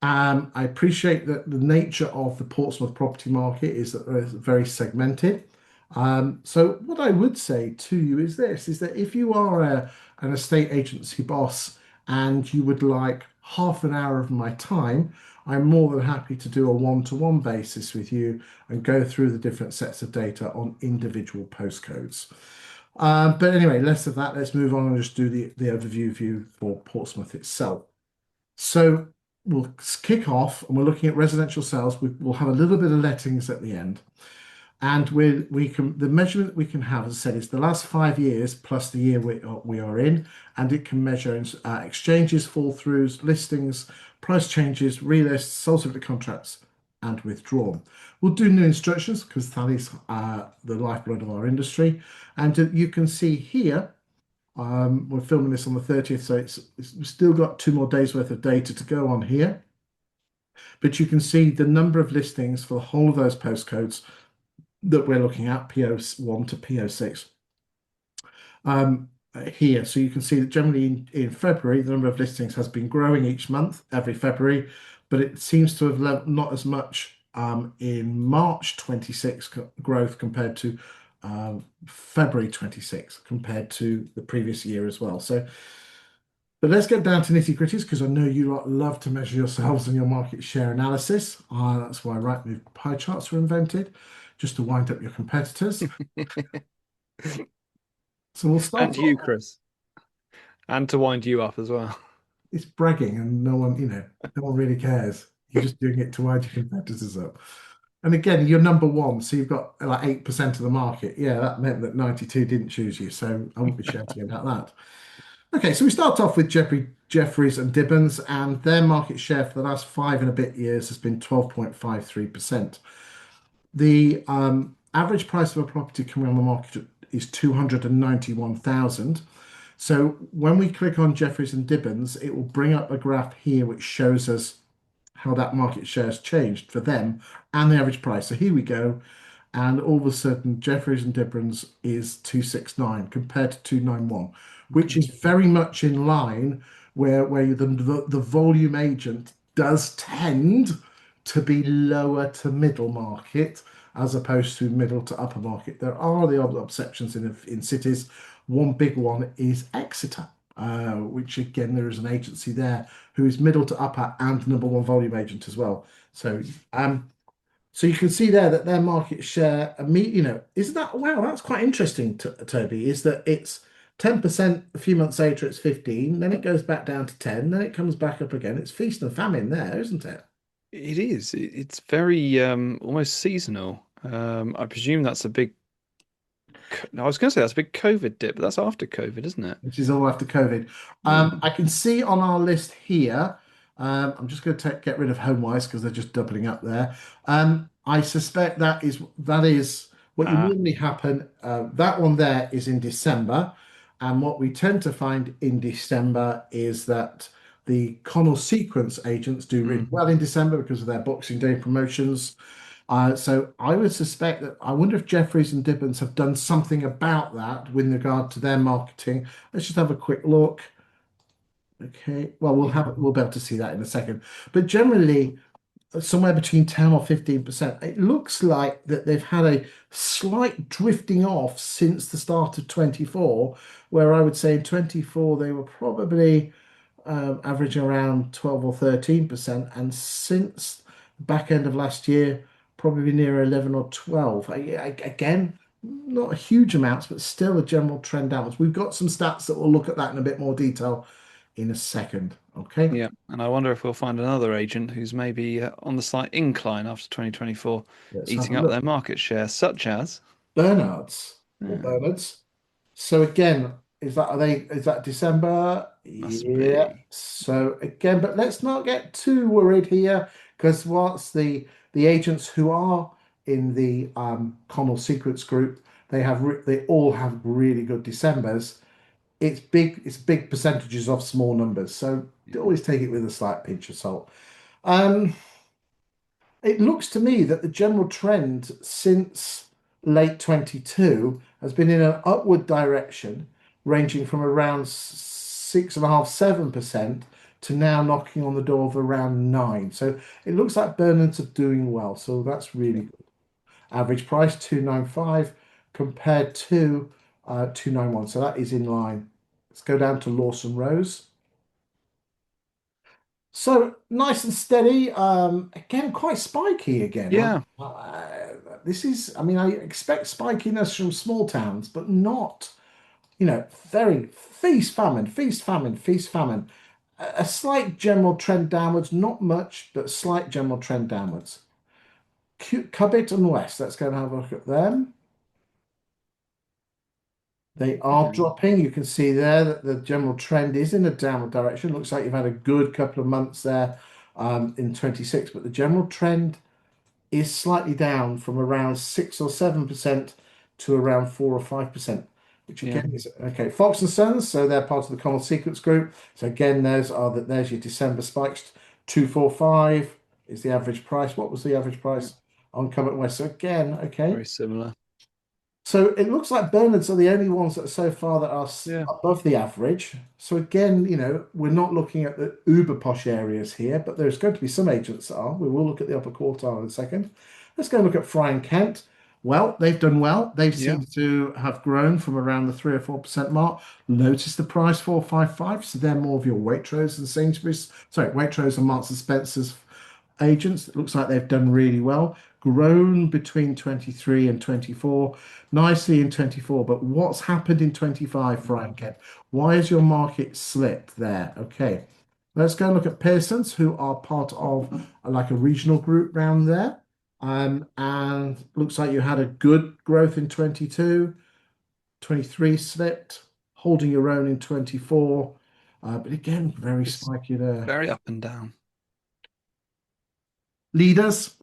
I appreciate that the nature of the Portsmouth property market is that it's very segmented. So what I would say to you is this, is that if you are an estate agency boss and you would like half an hour of my time, I'm more than happy to do a one-to-one basis with you and go through the different sets of data on individual postcodes. But anyway, less of that. Let's move on and just do the overview view for Portsmouth itself. So we'll kick off and we're looking at residential sales. We'll have a little bit of lettings at the end. And the measurement we can have, as I said, is the last 5 years plus the year we are in, and it can measure exchanges, fall throughs, listings, price changes, relists, sold subject contracts, and withdrawn. We'll do new instructions because that is the lifeblood of our industry. And you can see here, we're filming this on the 30th, so we've still got 2 more days worth of data to go on here. But you can see the number of listings for the whole of those postcodes that we're looking at, PO1 to PO6 here. So you can see that generally in February, the number of listings has been growing each month, every February, but it seems to have not as much in March 26 growth compared to February 26 compared to the previous year as well. So, but let's get down to nitty gritties because I know you love to measure yourselves and your market share analysis. That's why Rightmove pie charts were invented, just to wind up your competitors. So we'll start. And you, Chris. And to wind you up as well. It's bragging, and no one really cares. You're just doing it to wind your competitors up. And again, you're number one, so you've got like 8% of the market. Yeah, that meant that 92 didn't choose you, so I won't be shouting about that. Okay, so we start off with Jeffries and Dibbons, and their market share for the last 5 and a bit years has been 12.53%. The average price of a property coming on the market is 291,000. So when we click on Jeffries and Dibbons, it will bring up a graph here which shows us how that market share has changed for them and the average price. So here we go, and all of a sudden Jeffries and Dibbons is 269 compared to 291, which is very much in line where the volume agent does tend to be lower to middle market as opposed to middle to upper market. There are the odd exceptions in cities. One big one is Exeter, which again, there is an agency there who is middle to upper and number one volume agent as well. So, so you can see there that their market share, is that, wow, that's quite interesting, Toby, is that it's 10%, a few months later it's 15, then it goes back down to 10, then it comes back up again. It's feast and famine there, isn't it? It is. It's very almost seasonal. I presume that's a big. I was going to say that's a big COVID dip, but that's after COVID, isn't it? Which is all after COVID. Yeah. I can see on our list here, I'm just going to get rid of HomeWise because they're just doubling up there. I suspect that is what you Ah. normally happen. That one there is in December, and what we tend to find in December is that the Connell sequence agents do really Mm. well in December because of their Boxing Day promotions. So I would suspect that I wonder if Jeffries and Dibbons have done something about that with regard to their marketing. Let's just have a quick look. Okay, well we'll be able to see that in a second. But generally, somewhere between 10 or 15%. It looks like that they've had a slight drifting off since the start of 24, where I would say in 24 they were probably averaging around 12 or 13%, and since the back end of last year, probably near 11 or 12. Again, not huge amounts, but still a general trend downwards. We've got some stats that we'll look at that in a bit more detail in a second. Okay, Yeah, and I wonder if we'll find another agent who's maybe on the slight incline after 2024, let's have a eating up their look. market share, such as. Bernards or Yeah, Bernards. So again, is that December? must Yeah. be. So again, but let's not get too worried here because whilst the agents who are in the Connell Secrets group, they all have really good Decembers. It's big percentages of small numbers. So Yeah. always take it with a slight pinch of salt. Um, it looks to me that the general trend since late 22 has been in an upward direction, ranging from around 6.5, 7% to now knocking on the door of around 9. So it looks like Bernards are doing well. So that's Yeah. really good. Average price 295 compared to 291. So that is in line. Let's go down to Lawson Rose. So nice and steady. Again, quite spiky again. Yeah. This is, I mean, I expect spikiness from small towns, but not, very feast, famine, feast, famine, feast, famine. A slight general trend downwards, not much, but slight general trend downwards. Cubbit and West, let's go and have a look at them. They are Yeah. dropping. You can see there that the general trend is in a downward direction. Looks like you've had a good couple of months there in 26, but the general trend is slightly down from around 6 or 7% to around 4 or 5%, which Yeah. again is okay. Fox and Sons, so they're part of the Common Secrets group. So again, there's your December spikes. 245 is the average price. What was the average Yeah. price on Comet West? So again, okay. Very similar. So it looks like Bernards are the only ones that so far that are Yeah. above the average. So again, we're not looking at the uber posh areas here, but there's going to be some agents that are. We will look at the upper quartile in a second. Let's go look at Fry and Kent. Well, they've done well. They've Yeah. seemed to have grown from around the 3 or 4% mark. Notice the price 455. So they're more of your Waitrose and Sainsbury's. Sorry, Waitrose and Marks and Spencer's agents. It looks like they've done really well, grown between 23 and 24, nicely in 24. But what's happened in 25, Frank? Why has your market slipped there? Okay, let's go and look at Pearson's, who are part of like a regional group round there. And looks like you had a good growth in 22, 23 slipped, holding your own in 24. But again, very It's spiky there. very up and down. Leaders.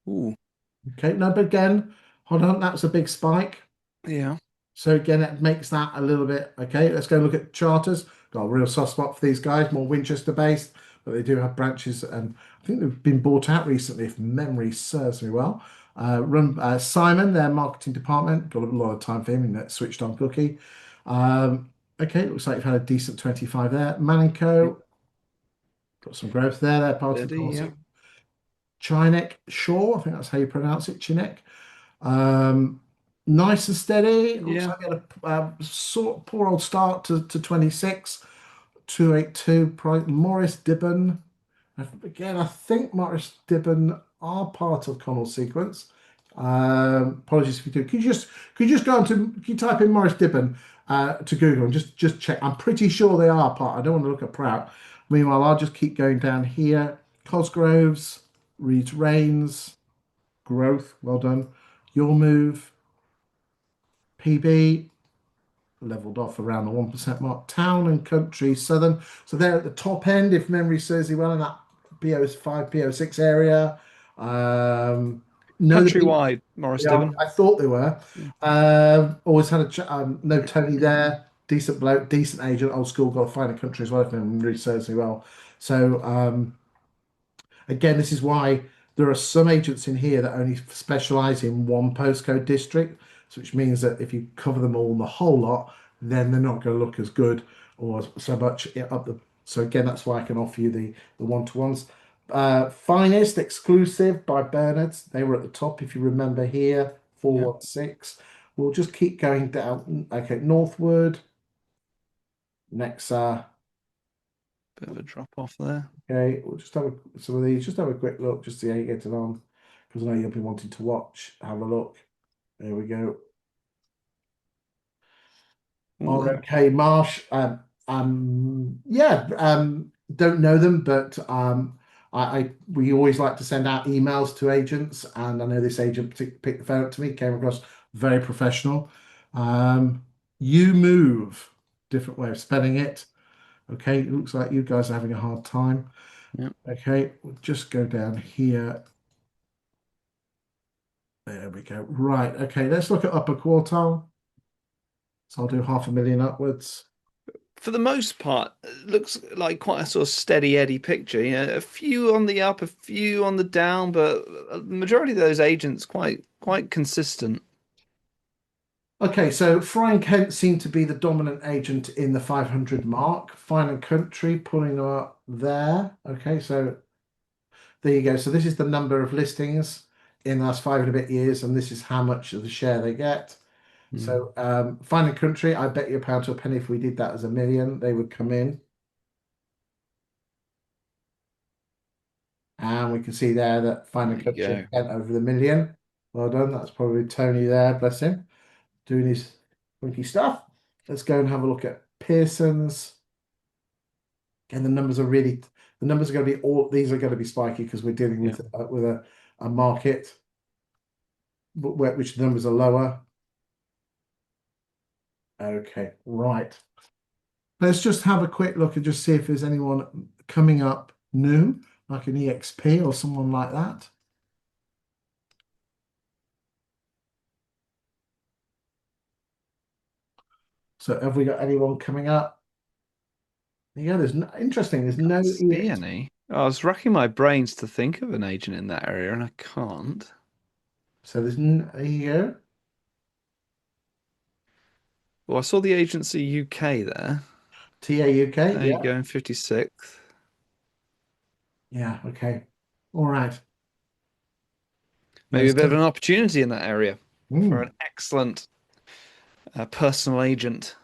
Ooh. Okay, no, but again, hold on, that was a big spike. Yeah. So again, it makes that a little bit okay. Let's go look at charters. Got a real soft spot for these guys, more Winchester based, but they do have branches, and I think they've been bought out recently, if memory serves me well. Simon, their marketing department, got a lot of time for him in that switched on cookie. Okay, looks like you've had a decent 25 there. Yeah. Manico, got some growth there. They're part of the Steady. Yeah. concept. Chinek Shaw, I think that's how you pronounce it, Chinek. Um, Nice and steady. It looks Yeah. like we had a sort poor old start to 26, 282. Morris Dibben. Again, I think Morris Dibben are part of Connell sequence. Apologies if you do. Could you just go on to can you type in Morris Dibben to Google and just check? I'm pretty sure they are part. I don't want to look at Prout. Meanwhile, I'll just keep going down here. Cosgroves, Reeds Rains, growth. Well done. Your move, PB, leveled off around the 1% mark. Town and country, southern. So they're at the top end, if memory serves you well, in that PO5, PO6 area. Know the people. Countrywide, Morris Yeah, Dibben. I thought they were. Yeah. Always had no Tony there. Decent bloke, decent agent, old school, got to find a country as well, if memory serves me well. So, again, this is why there are some agents in here that only specialize in one postcode district, so which means that if you cover them all, the whole lot, then they're not going to look as good or so much up the. So again, that's why I can offer you the one-to-ones. Finest exclusive by Bernard's. They were at the top, if you remember here, Yeah. 416. We'll just keep going down. Okay, Northwood. Next, Bit of a drop off there. okay, we'll just have some of these. Just have a quick look, just see how you're getting on, because I know you'll be wanting to watch. Have a look. There we go. Okay, Marsh. Yeah. Don't know them, but we always like to send out emails to agents, and I know this agent picked the phone up to me, came across very professional. You move, different way of spelling it. Okay, it looks like you guys are having a hard time. Yeah. Okay, we'll just go down here. There we go. Right. Okay, let's look at upper quartile. So I'll do 500,000 upwards. For the most part, it looks like quite a sort of steady Eddie picture. You know, a few on the up, a few on the down, but the majority of those agents quite consistent. Okay, so Fry and Kent seem to be the dominant agent in the 500 mark. Fine and Country pulling up there. Okay, so there you go. So this is the number of listings in the last 5 and a bit years, and this is how much of the share they get. So Fine and Country, I bet you a pound to a penny if we did that as a million, they would come in. And we can see there that Fine and There you Country go. went over the million. Well done. That's probably Tony there, bless him, doing his funky stuff. Let's go and have a look at Pearson's. And the numbers are really, the numbers are going to be all, these are going to be spiky because we're dealing Yeah. with a market which the numbers are lower. Okay, right. Let's just have a quick look and just see if there's anyone coming up new, like an EXP or someone like that. So have we got anyone coming up? Yeah, there's no, interesting. There's no See EXP. any? I was racking my brains to think of an agent in that area, and I can't. So there's no, there you go. Well, I saw the agency UK there. TA UK, There you yeah. go, in 56th. Yeah, okay. All right. Maybe Let's a bit of an opportunity in that area for mm, an excellent personal agent. Is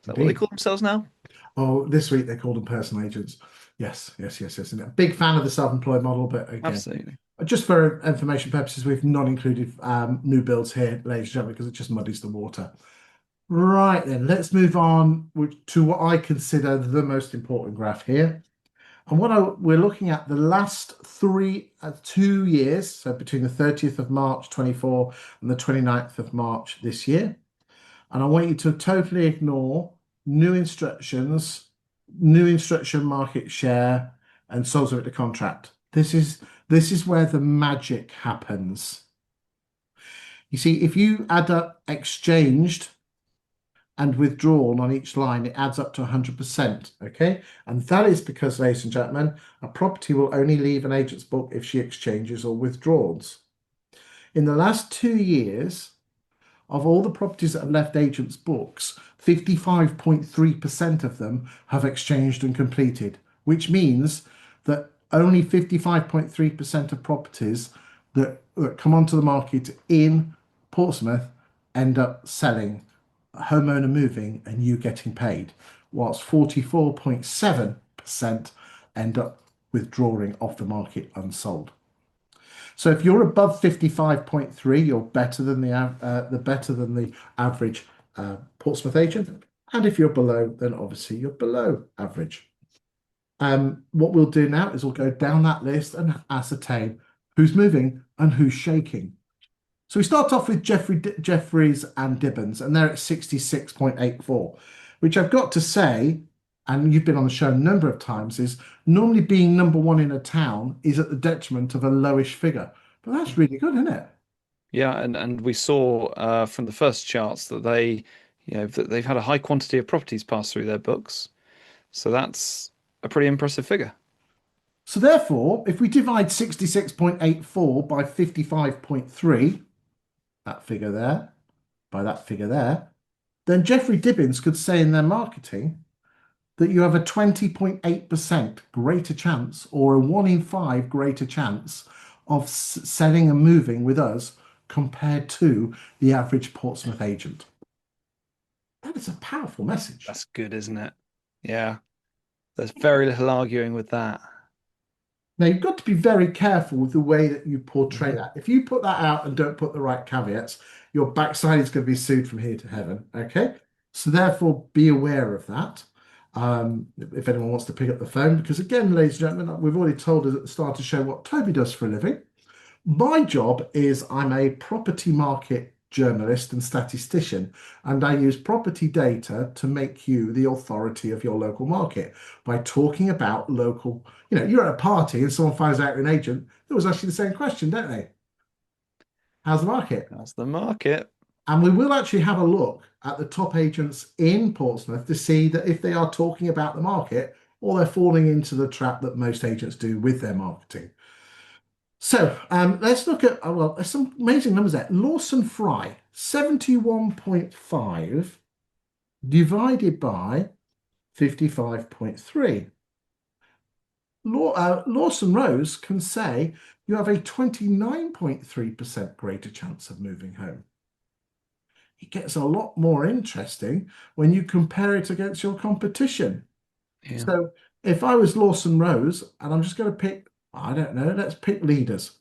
that what they indeed. call themselves now? Oh, this week they called them personal agents. Yes, yes, yes, yes. And a big fan of the self-employed model, but again, Absolutely. just for information purposes, we've not included new builds here, ladies and gentlemen, because it just muddies the water. Right then, let's move on to what I consider the most important graph here. And we're looking at the last 2 years, so between the 30th of March 24 and the 29th of March this year. And I want you to totally ignore new instructions, new instruction market share, and sold subject to contract. This is where the magic happens. You see, if you add up exchanged and withdrawn on each line, it adds up to 100%. Okay, and that is because, ladies and gentlemen, a property will only leave an agent's book if she exchanges or withdraws. In the last 2 years, of all the properties that have left agents' books, 55.3% of them have exchanged and completed, which means that only 55.3% of properties that come onto the market in Portsmouth end up selling, homeowner moving, and you getting paid, whilst 44.7% end up withdrawing off the market unsold. So if you're above 55.3, you're better than the average Portsmouth agent. And if you're below, then obviously you're below average. What we'll do now is we'll go down that list and ascertain who's moving and who's shaking. So we start off with Jeffries and Dibbons, and they're at 66.84, which I've got to say, and you've been on the show a number of times, is normally being number one in a town is at the detriment of a lowish figure. But that's really good, isn't it? Yeah, and we saw from the first charts that that they've had a high quantity of properties pass through their books. So that's a pretty impressive figure. So therefore, if we divide 66.84 by 55.3, that figure there, by that figure there, then Jeffrey Dibbins could say in their marketing that you have a 20.8% greater chance or a 1 in 5 greater chance of selling and moving with us compared to the average Portsmouth agent. That is a powerful message. That's good, isn't it? Yeah, there's very little arguing with that. Now, you've got to be very careful with the way that you portray that. If you put that out and don't put the right caveats, your backside is going to be sued from here to heaven. Okay. So, therefore, be aware of that. If anyone wants to pick up the phone, because again, ladies and gentlemen, we've already told us at the start of the show what Toby does for a living. My job is I'm a property market journalist and statistician, and I use property data to make you the authority of your local market by talking about local. You're at a party and someone finds out you're an agent. It was actually the same question, don't they? How's the market? That's the market. And we will actually have a look at the top agents in Portsmouth to see that if they are talking about the market or they're falling into the trap that most agents do with their marketing. So let's look at, well, there's some amazing numbers there. Lawson Fry, 71.5 divided by 55.3. Lawson Rose can say you have a 29.3% greater chance of moving home. It gets a lot more interesting when you compare it against your competition. Yeah. So if I was Lawson Rose, and I'm just going to pick, I don't know, let's pick Leaders.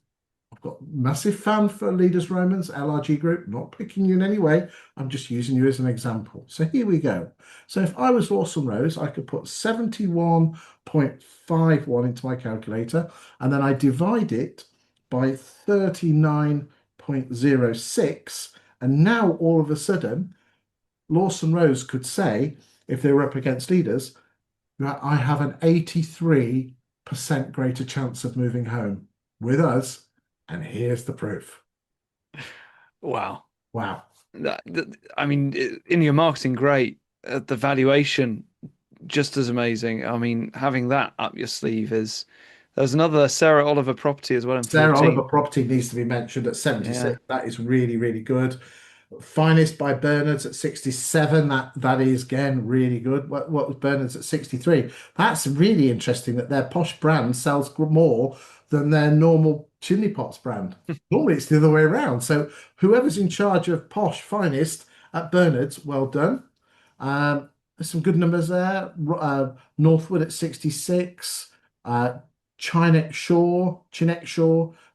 I've got massive fan for Leaders Romans, LRG Group, not picking you in any way. I'm just using you as an example. So here we go. So if I was Lawson Rose, I could put 71.51 into my calculator, and then I divide it by 39.06. And now all of a sudden, Lawson Rose could say, if they were up against Leaders, that I have an 83% greater chance of moving home with us. And here's the proof. Wow. Wow. I mean, in your marketing, great. The valuation, just as amazing. I mean, having that up your sleeve is. There's another Sarah Oliver property as well in Sarah 14. Oliver property needs to be mentioned at 76. Yeah. That is really, really good. Finest by Bernard's at 67. That is again really good. What was Bernard's at 63? That's really interesting that their posh brand sells more than their normal chimney pots brand. Normally it's the other way around. So whoever's in charge of posh finest at Bernard's, well done. There's some good numbers there. Northwood at 66. Chinek Shore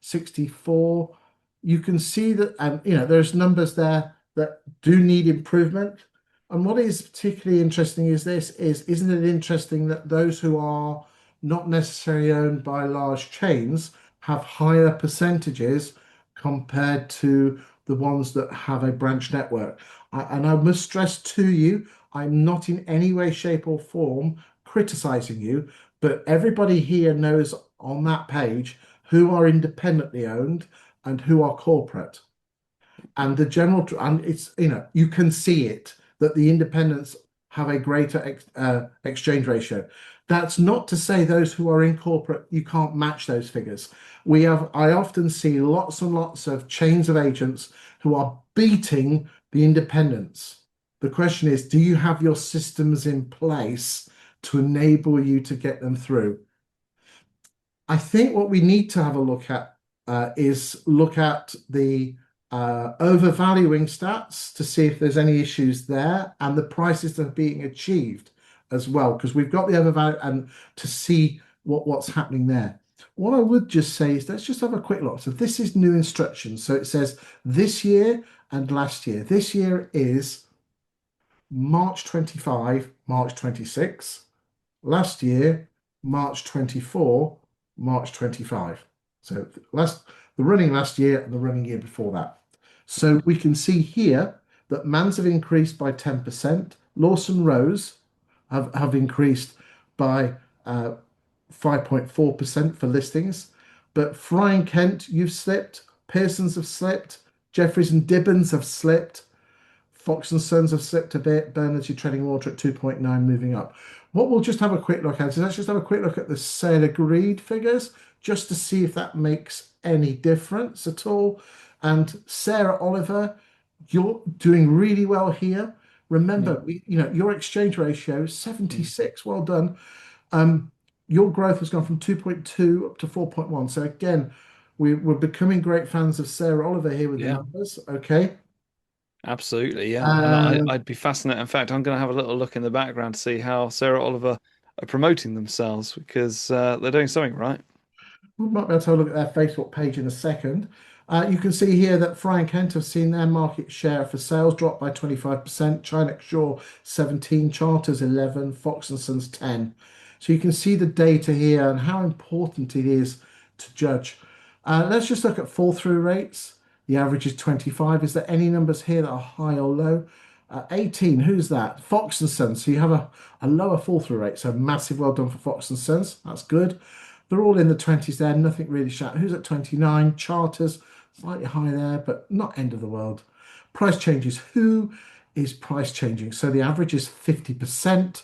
64. You can see that, there's numbers there that do need improvement. And what is particularly interesting isn't it interesting that those who are not necessarily owned by large chains have higher percentages compared to the ones that have a branch network? And I must stress to you, I'm not in any way, shape, or form criticizing you, but everybody here knows on that page who are independently owned and who are corporate. And it's, you can see it that the independents have a greater exchange ratio. That's not to say those who are in corporate, you can't match those figures. I often see lots and lots of chains of agents who are beating the independents. The question is, do you have your systems in place to enable you to get them through? I think what we need to have a look at is look at the overvaluing stats to see if there's any issues there and the prices that are being achieved as well, because we've got the overvalue and to see what's happening there. What I would just say is let's just have a quick look. So this is new instructions. So it says this year and last year. This year is March 25, March 26. Last year, March 24, March 25. So the running last year and the running year before that. So we can see here that Mans have increased by 10%. Lawson Rose have increased by 5.4% for listings. But Fry and Kent, you've slipped. Pearson's have slipped. Jeffries and Dibbons have slipped. Fox and Sons have slipped a bit. Bernard's, you're treading water at 2.9, moving up. What we'll just have a quick look at is let's just have a quick look at the sale agreed figures just to see if that makes any difference at all. And Sarah Oliver, you're doing really well here. Remember, your exchange ratio 76. Well done. Your growth has gone from 2.2 up to 4.1. So again, we're becoming great fans of Sarah Oliver here with the Yeah. numbers. Okay. Absolutely, yeah. And Uh, I'd be fascinated. In fact, I'm going to have a little look in the background to see how Sarah Oliver are promoting themselves because they're doing something right. we might be able to have a look at their Facebook page in a second. You can see here that Fry and Kent have seen their market share for sales drop by 25%, Chinex Shaw 17, Charters 11, Fox and Sons 10. So you can see the data here and how important it is to judge. Let's just look at fall through rates. The average is 25. Is there any numbers here that are high or low? 18, who's that? Fox and Sons. So you have a lower fall through rate. So massive well done for Fox and Sons. That's good. They're all in the 20s there, nothing really shat. Who's at 29? Charters, slightly high there, but not end of the world. Price changes. Who is price changing? So the average is 50%.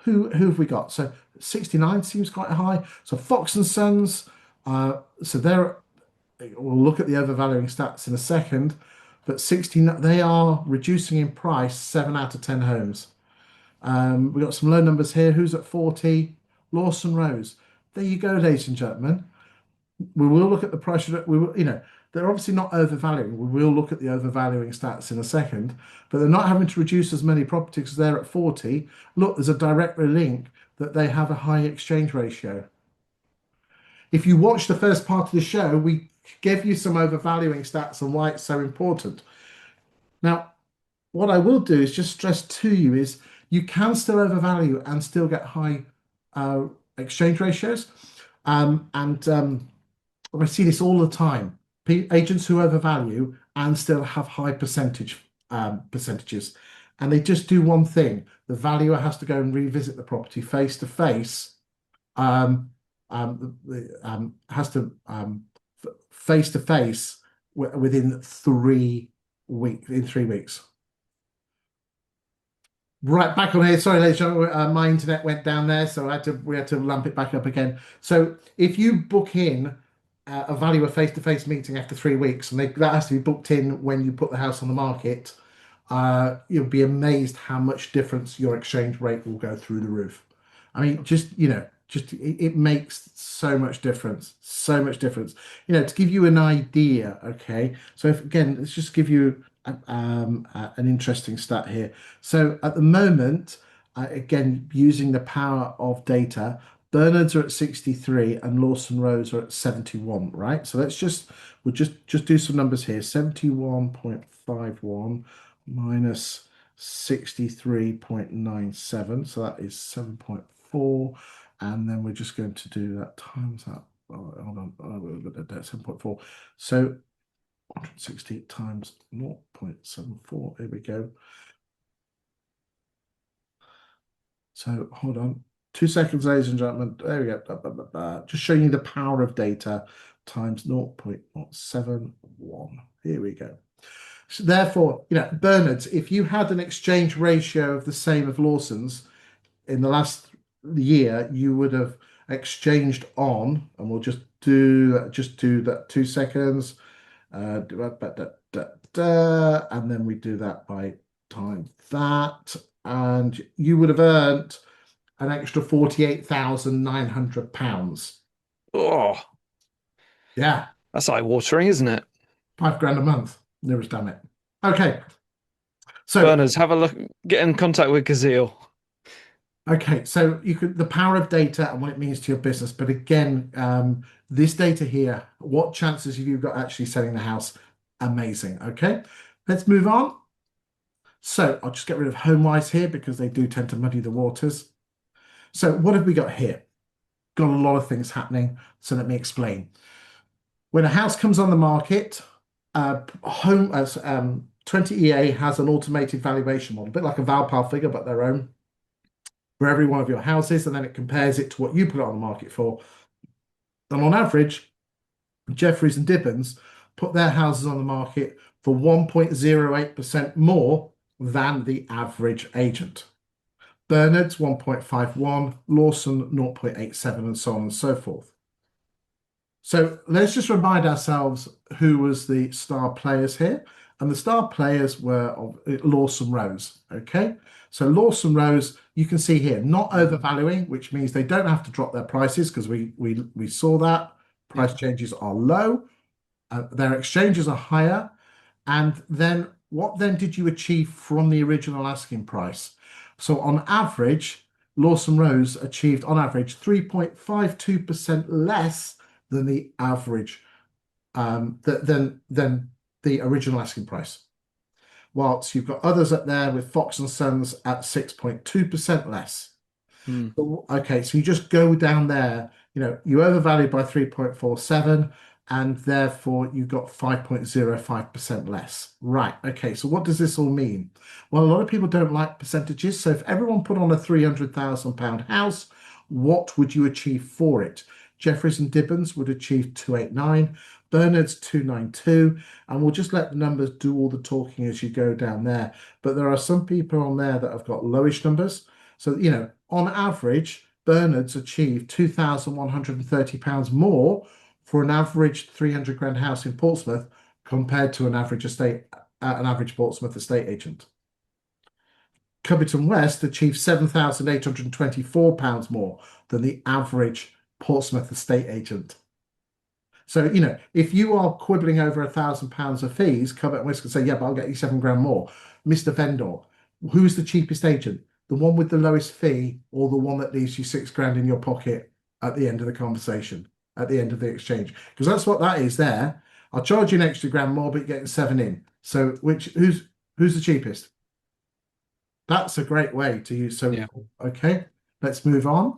Who have we got? So 69 seems quite high. So Fox and Sons, so we'll look at the overvaluing stats in a second, but 69, they are reducing in price 7 out of 10 homes. We've got some low numbers here. Who's at 40? Lawson Rose. There you go, ladies and gentlemen. We will look at the price. We will, they're obviously not overvaluing. We will look at the overvaluing stats in a second, but they're not having to reduce as many properties because they're at 40. Look, there's a direct link that they have a high exchange ratio. If you watch the first part of the show, we gave you some overvaluing stats and why it's so important. Now, what I will do is just stress to you is you can still overvalue and still get high exchange ratios. I see this all the time. Agents who overvalue and still have high percentages. And they just do one thing. The valuer has to go and revisit the property face to face. Has to face to face within 3 weeks. In 3 weeks. Right, back on here. Sorry, ladies and gentlemen, my internet went down there, so we had to lamp it back up again. So if you book in a valuer face-to-face meeting after 3 weeks, and that has to be booked in when you put the house on the market, you'll be amazed how much difference your exchange rate will go through the roof. I mean, it makes so much difference, so much difference. To give you an idea, okay. So again, let's just give you an interesting stat here. So at the moment, again, using the power of data, Bernards are at 63 and Lawson Rose are at 71, right? So we'll just do some numbers here. 71.51 minus 63.97. So that is 7.4. And then we're just going to do that times that. Oh, hold on, 7.4. So 160 times 0.74. Here we go. So hold on. 2 seconds, ladies and gentlemen. There we go. Just showing you the power of data times 0.71. Here we go. So therefore, Bernards, if you had an exchange ratio of the same of Lawson's in the last year, you would have exchanged on, and we'll just do that 2 seconds. And then we do that by time that, and you would have earned an extra £48,900. Oh, Yeah, that's eye-watering, isn't it? £5,000 a month. Nearest damn it. Okay, so Burners, have a look. Get in contact with Gazelle. okay, so the power of data and what it means to your business. But again, this data here, what chances have you got actually selling the house? Amazing. Okay, let's move on. So I'll just get rid of HomeWise here because they do tend to muddy the waters. So what have we got here? Got a lot of things happening. So let me explain. When a house comes on the market, home as 20EA has an automated valuation model, a bit like a Valpal figure, but their own, for every one of your houses, and then it compares it to what you put it on the market for. And on average, Jeffreys and Dibbons put their houses on the market for 1.08% more than the average agent. Bernard's 1.51, Lawson 0.87, and so on and so forth. So let's just remind ourselves who was the star players here. And the star players were Lawson Rose. Okay, so Lawson Rose, you can see here, not overvaluing, which means they don't have to drop their prices because we saw that price changes are low, their exchanges are higher, and then what then did you achieve from the original asking price? So on average, Lawson Rose achieved on average 3.52% less than the average than the original asking price. Whilst you've got others up there with Fox and Sons at 6.2% less. Okay, so you just go down there, you overvalued by 3.47 and therefore you got 5.05% less. Right, okay, so what does this all mean? Well, a lot of people don't like percentages, so if everyone put on a £300,000 house, what would you achieve for it? Jeffreys and Dibbons would achieve 289, Bernard's 292, and we'll just let the numbers do all the talking as you go down there. But there are some people on there that have got lowish numbers. So, on average, Bernard's achieved £2,130 more for an average 300 grand house in Portsmouth compared to an average Portsmouth estate agent. Cubberton West achieved £7,824 more than the average Portsmouth estate agent. So, if you are quibbling over £1,000 of fees, Cubberton West can say, yeah, but I'll get you 7 grand more. Mr. Vendor, who's the cheapest agent? The one with the lowest fee or the one that leaves you 6 grand in your pocket at the end of the conversation, at the end of the exchange? Because that's what that is there. I'll charge you an extra grand more, but you're getting 7 in. So who's the cheapest? That's a great way to use. So, yeah. Okay, let's move on.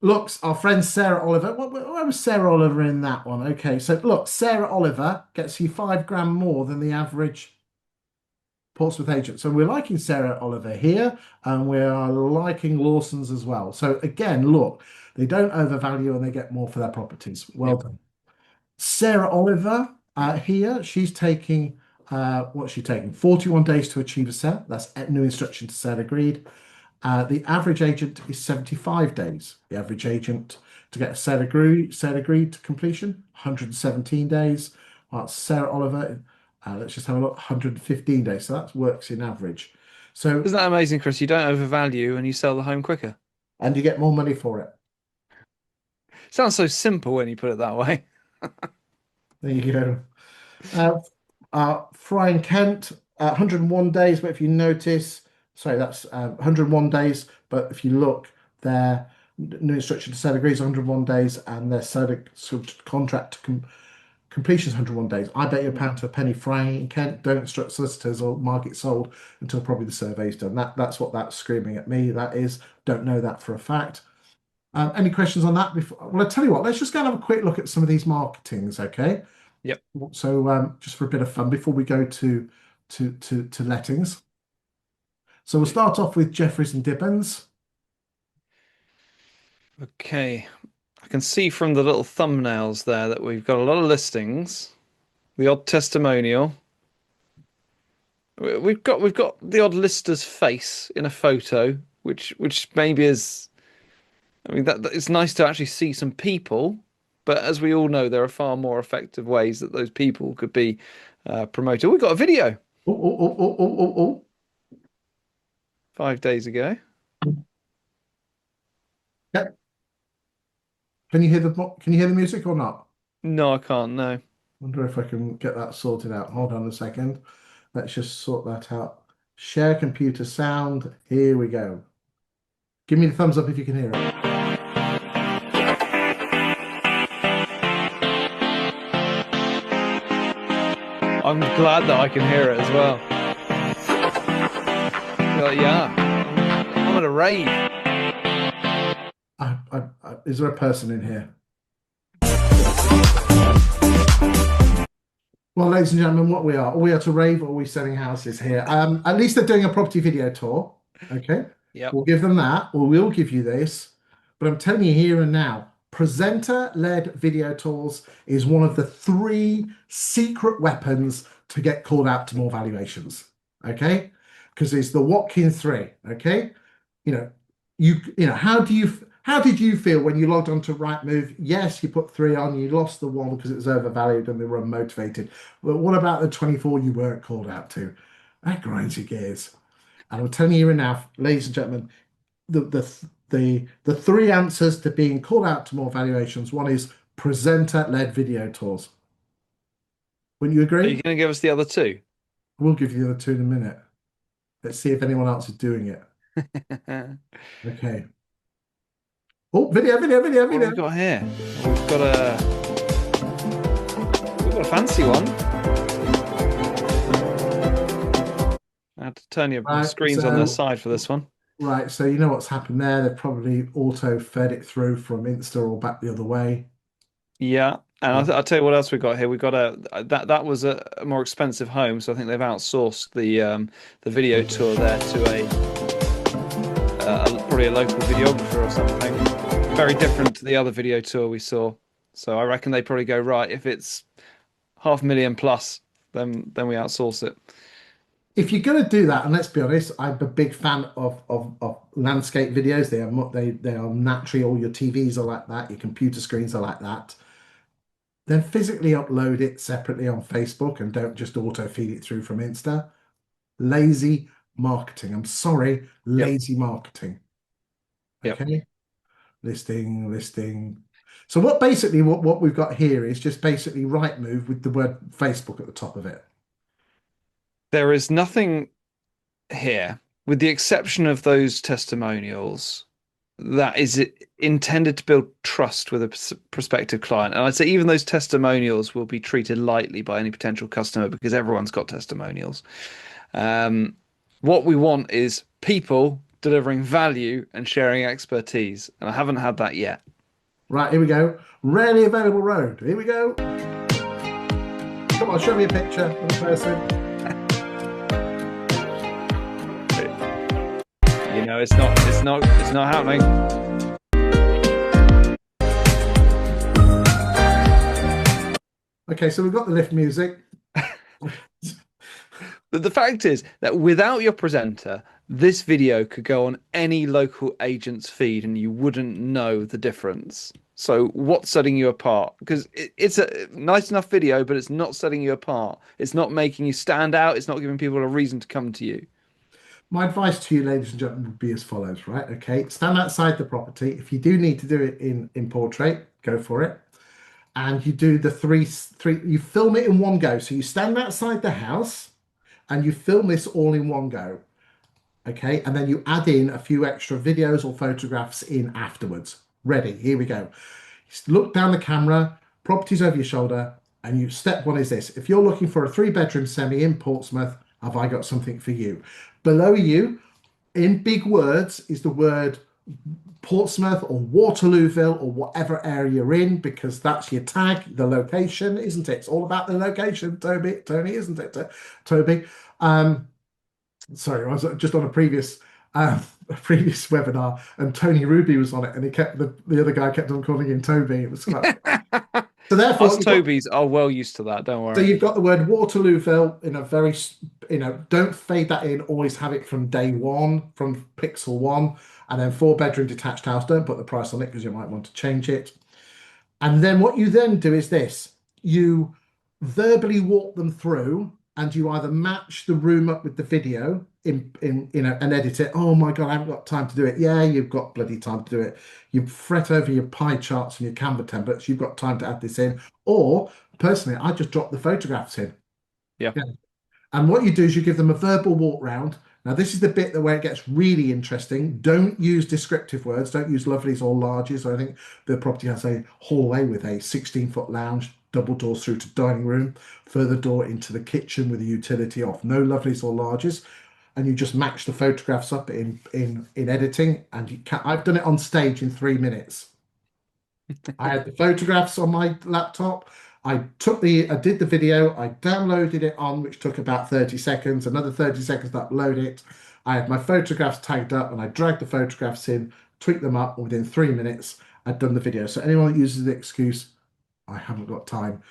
Look, our friend Sarah Oliver. Where was Sarah Oliver in that one? Okay, so look, Sarah Oliver gets you 5 grand more than the average Portsmouth agent. So we're liking Sarah Oliver here, and we are liking Lawson's as well. So again, look, they don't overvalue and they get more for their properties. Well done. Sarah Oliver here, she's taking, what's she taking? 41 days to achieve a sale. That's new instruction to sale agreed. The average agent is 75 days. The average agent to get a sale agreed to completion, 117 days. While Sarah Oliver, let's just have a look, 115 days. So that works in average. So isn't that amazing, Chris? You don't overvalue and you sell the home quicker. And you get more money for it. Sounds so simple when you put it that way. There you go. Fry and Kent, 101 days, but if you notice, sorry, that's 101 days, but if you look there, new instruction to sale agrees 101 days, and their contract completion is 101 days. I bet you £1 to a penny. Fry and Kent don't instruct solicitors or mark it sold until probably the survey's done. That's what that's screaming at me. That is, don't know that for a fact. Any questions on that before? Well, I tell you what, let's just go and have a quick look at some of these marketings, okay? Yep. So just for a bit of fun before we go to lettings. So we'll start off with Jeffreys and Dibbons. Okay. I can see from the little thumbnails there that we've got a lot of listings, the odd testimonial. We've got the odd lister's face in a photo, which maybe is, I mean, that it's nice to actually see some people, but as we all know, there are far more effective ways that those people could be promoted. We've got a video. 5 days ago. Yep. Can you hear the music or not? No, I can't. No. Wonder if I can get that sorted out. Hold on a second. Let's just sort that out. Share computer sound. Here we go. Give me the thumbs up if you can hear it. I'm glad that I can hear it as well. Yeah, I'm at a rave. Is there a person in here? Well, ladies and gentlemen, what we are to rave, or are we selling houses here? At least they're doing a property video tour. Okay, Yep. we'll give them that, or we'll give you this. But I'm telling you here and now, presenter-led video tours is one of the three secret weapons to get called out to more valuations. Okay, because it's the Watkins three. Okay, you know, how did you feel when you logged on to Rightmove? Yes, you put three on, you lost the one because it was overvalued and they were unmotivated. But what about the 24 you weren't called out to? That grinds your gears. And I'm telling you now, ladies and gentlemen, the three answers to being called out to more valuations. One is presenter-led video tours. Wouldn't you Are agree? you going to give us the other two? We'll give you the other two in a minute. Let's see if anyone else is doing it. Okay. Oh, What have we video. got here? We've got a fancy one. I had to turn your Right, screens on their so side for this one. right, so you know what's happened there. They've probably auto fed it through from Insta or back the other way. Yeah, and Right. I'll tell you what else we got here. We got that was a more expensive home, so I think they've outsourced the video tour there to probably a local videographer or something. Very different to the other video tour we saw. So I reckon they probably go right if it's 500,000 plus, then we outsource it. If you're going to do that, and let's be honest, I'm a big fan of landscape videos. They are naturally, all your TVs are like that, your computer screens are like that. Then physically upload it separately on Facebook and don't just auto feed it through from Insta. Lazy marketing. I'm sorry, Yep, lazy marketing. yep. Okay. Listing. So what we've got here is just basically Rightmove with the word Facebook at the top of it. There is nothing here, with the exception of those testimonials, that is intended to build trust with a prospective client. And I'd say even those testimonials will be treated lightly by any potential customer because everyone's got testimonials. Um, what we want is people delivering value and sharing expertise, and I haven't had that yet. Right, here we go. Rarely available road. Here we go. Come on, show me a picture of the person. You know, it's not happening. Okay, so we've got the lift music. But the fact is that without your presenter, this video could go on any local agent's feed and you wouldn't know the difference. So what's setting you apart? Because it's a nice enough video, but it's not setting you apart. It's not making you stand out. It's not giving people a reason to come to you. My advice to you, ladies and gentlemen, would be as follows, right? Okay, stand outside the property. If you do need to do it in portrait, go for it. And you do the three, you film it in one go. So you stand outside the house and you film this all in one go. Okay, and then you add in a few extra videos or photographs in afterwards. Ready, here we go. Look down the camera, properties over your shoulder, and you step one is this. If you're looking for a 3-bedroom semi in Portsmouth, have I got something for you? Below you, in big words, is the word Portsmouth or Waterlooville or whatever area you're in, because that's your tag, the location, isn't it? It's all about the location, Tony, isn't it, Toby? Sorry, I was just on a previous webinar, and Tony Ruby was on it, and he kept the other guy kept on calling him Toby. It was quite so. Therefore, Us Tobys are well used to that. Don't so worry. you've got the word Waterlooville in a very, don't fade that in. Always have it from day one, from pixel one, and then 4-bedroom detached house. Don't put the price on it because you might want to change it. And then what you then do is this: you verbally walk them through, and you either match the room up with the video and edit it. Oh my God, I haven't got time to do it. Yeah, you've got bloody time to do it. You fret over your pie charts and your Canva templates. You've got time to add this in. Or personally, I just drop the photographs in. Yeah. Yeah. And what you do is you give them a verbal walk round. Now, this is the bit where it gets really interesting. Don't use descriptive words. Don't use lovelies or larges. I think the property has a hallway with a 16-foot lounge, double doors through to dining room, further door into the kitchen with a utility off. No lovelies or larges. And you just match the photographs up in editing. And I've done it on stage in 3 minutes. I had the photographs on my laptop. I did the video, I downloaded it on, which took about 30 seconds, another 30 seconds to upload it. I had my photographs tagged up and I dragged the photographs in, tweaked them up, and within 3 minutes, I'd done the video. So anyone that uses the excuse, I haven't got time,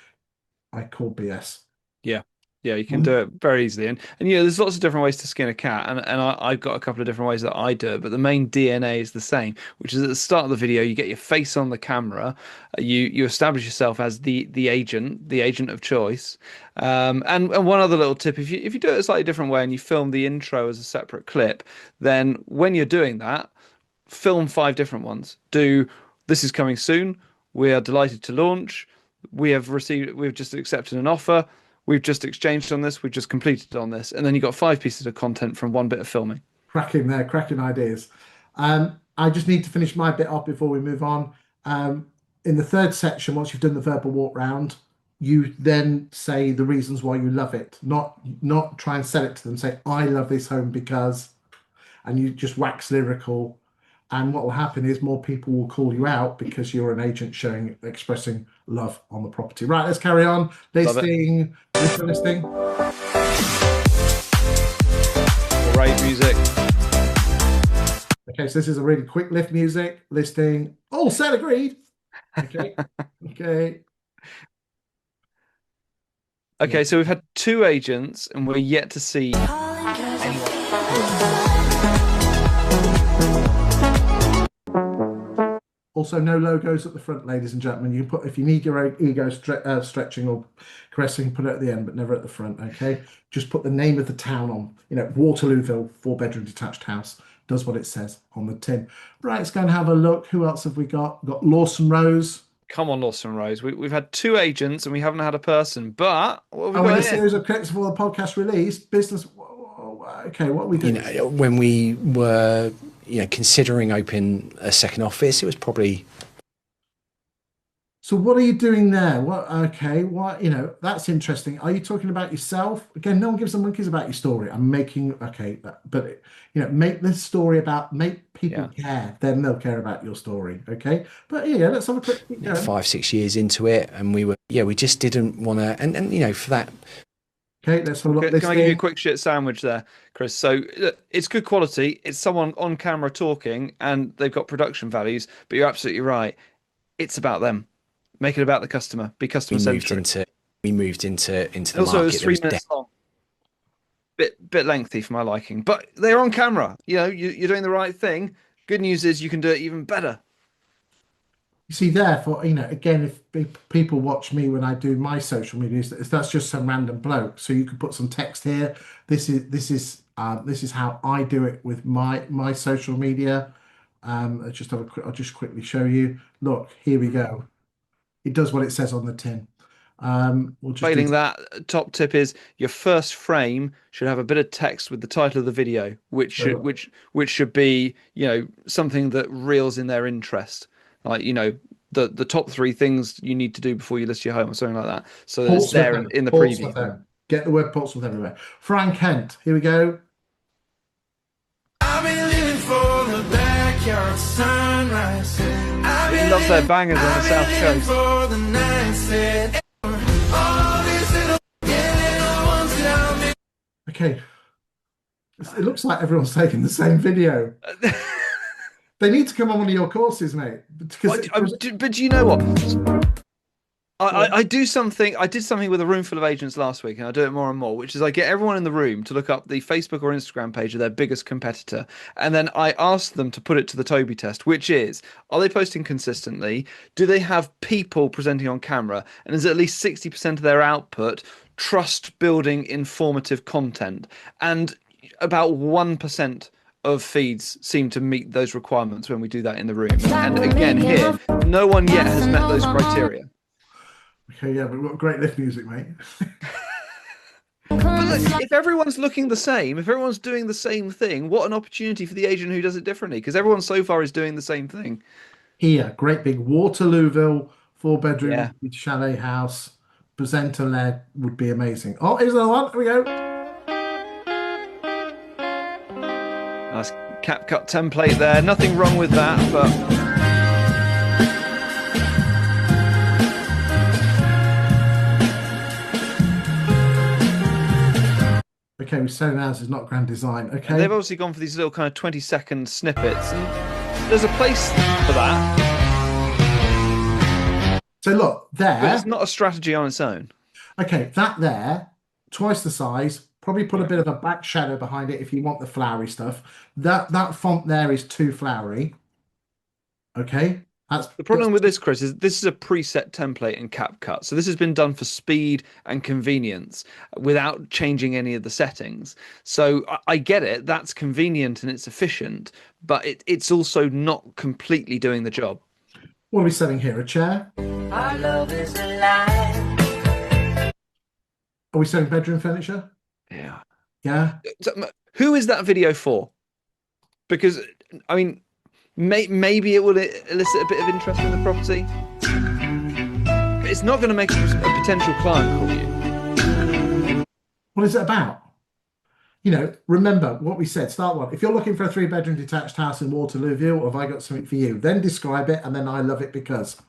I call BS. Yeah. Yeah, you can do it very easily. And you know, there's lots of different ways to skin a cat. And I've got a couple of different ways that I do it, but the main DNA is the same, which is at the start of the video, you get your face on the camera, you establish yourself as the agent of choice. And one other little tip, if you do it a slightly different way and you film the intro as a separate clip, then when you're doing that, film 5 different ones. Do this is coming soon. We are delighted to launch. We've just accepted an offer. We've just exchanged on this. We've just completed on this. And then you got 5 pieces of content from one bit of filming. Cracking there, cracking ideas. I just need to finish my bit off before we move on. In the third section, once you've done the verbal walk round, you then say the reasons why you love it. Not try and sell it to them. Say, I love this home because, and you just wax lyrical. And what will happen is more people will call you out because you're an agent expressing love on the property. Right, let's carry on. Listing. Great music. Okay, so this is a really quick lift music. Listing. All set, agreed. Okay. Okay. Okay, so we've had 2 agents and we're yet to see anyone. Also, no logos at the front, ladies and gentlemen. You can put, if you need your ego stretching or caressing, put it at the end, but never at the front. Okay, just put the name of the town on. You know, Waterlooville, 4-bedroom detached house. Does what it says on the tin. Right, let's go and have a look. Who else have we got? We've got Lawson Rose. Come on, Lawson Rose. We've had 2 agents and we haven't had a person. But what have we in got a here? series of clips before the podcast release. Business. Okay, what are we doing? You know, when we were, considering opening a second office, it was probably. So what are you doing there? Okay, that's interesting. Are you talking about yourself? Again, no one gives a monkeys about your story. I'm making, make this story make people care. Then they'll care about your story. Okay. But let's have a quick. 5-6 years into it. And we just didn't want to, and for that. Okay, let's have a look. Can I give you a quick shit sandwich there, Chris? So it's good quality. It's someone on camera talking and they've got production values, but you're absolutely right. It's about them. Make it about the customer. Be customer centric. We moved into the also, market. It was 3 minutes long. Bit lengthy for my liking, but they're on camera. You're doing the right thing. Good news is you can do it even better. You see, therefore, again, if people watch me when I do my social media, that's just some random bloke. So you could put some text here. This is how I do it with my social media. I'll just quickly show you. Look, here we go. It does what it says on the tin. Failing that, top tip is your first frame should have a bit of text with the title of the video, which should be something that reels in their interest, like the top 3 things you need to do before you list your home or something like that. So that it's there in the preview. Get the word Portsmouth everywhere. Frank Kent, here we go. I've been living for the backyard sunrise. He loves their bangers on the South Coast. Okay. It looks like everyone's taking the same video. They need to come on one of your courses, mate. But do you know what? I do something. I did something with a room full of agents last week, and I do it more and more, which is I get everyone in the room to look up the Facebook or Instagram page of their biggest competitor, and then I ask them to put it to the Toby test, which is, are they posting consistently? Do they have people presenting on camera? And is at least 60% of their output trust-building, informative content? And about 1% of feeds seem to meet those requirements when we do that in the room. And again, here, no one yet has met those criteria. Okay, yeah, but we've got great lift music, mate. But look, if everyone's looking the same, if everyone's doing the same thing, what an opportunity for the agent who does it differently, because everyone so far is doing the same thing. Here, great big Waterlooville 4-bedroom chalet house, presenter led, would be amazing. Oh, here's another one. Here we go. Nice CapCut template there. Nothing wrong with that, but Okay, we're selling houses, not grand design. And Okay. they've obviously gone for these little kind of 20-second snippets, and there's a place for that, So look, but there. it's not a strategy on its own. Okay, that there, twice the size. Probably put a bit of a back shadow behind it if you want the flowery stuff. That font there is too flowery. Okay, The problem with this, Chris, is this is a preset template in CapCut. So this has been done for speed and convenience without changing any of the settings. So I get it. That's convenient and it's efficient, but it's also not completely doing the job. What are we selling here? A chair? Our love is alive. Are we selling bedroom furniture? Yeah. Yeah. So, who is that video for? Because, I mean, maybe it will elicit a bit of interest in the property. It's not going to make a potential client call you. What is it about? You know, remember what we said, start one. If you're looking for a 3-bedroom detached house in Waterlooville, or have I got something for you? Then describe it, and then I love it because.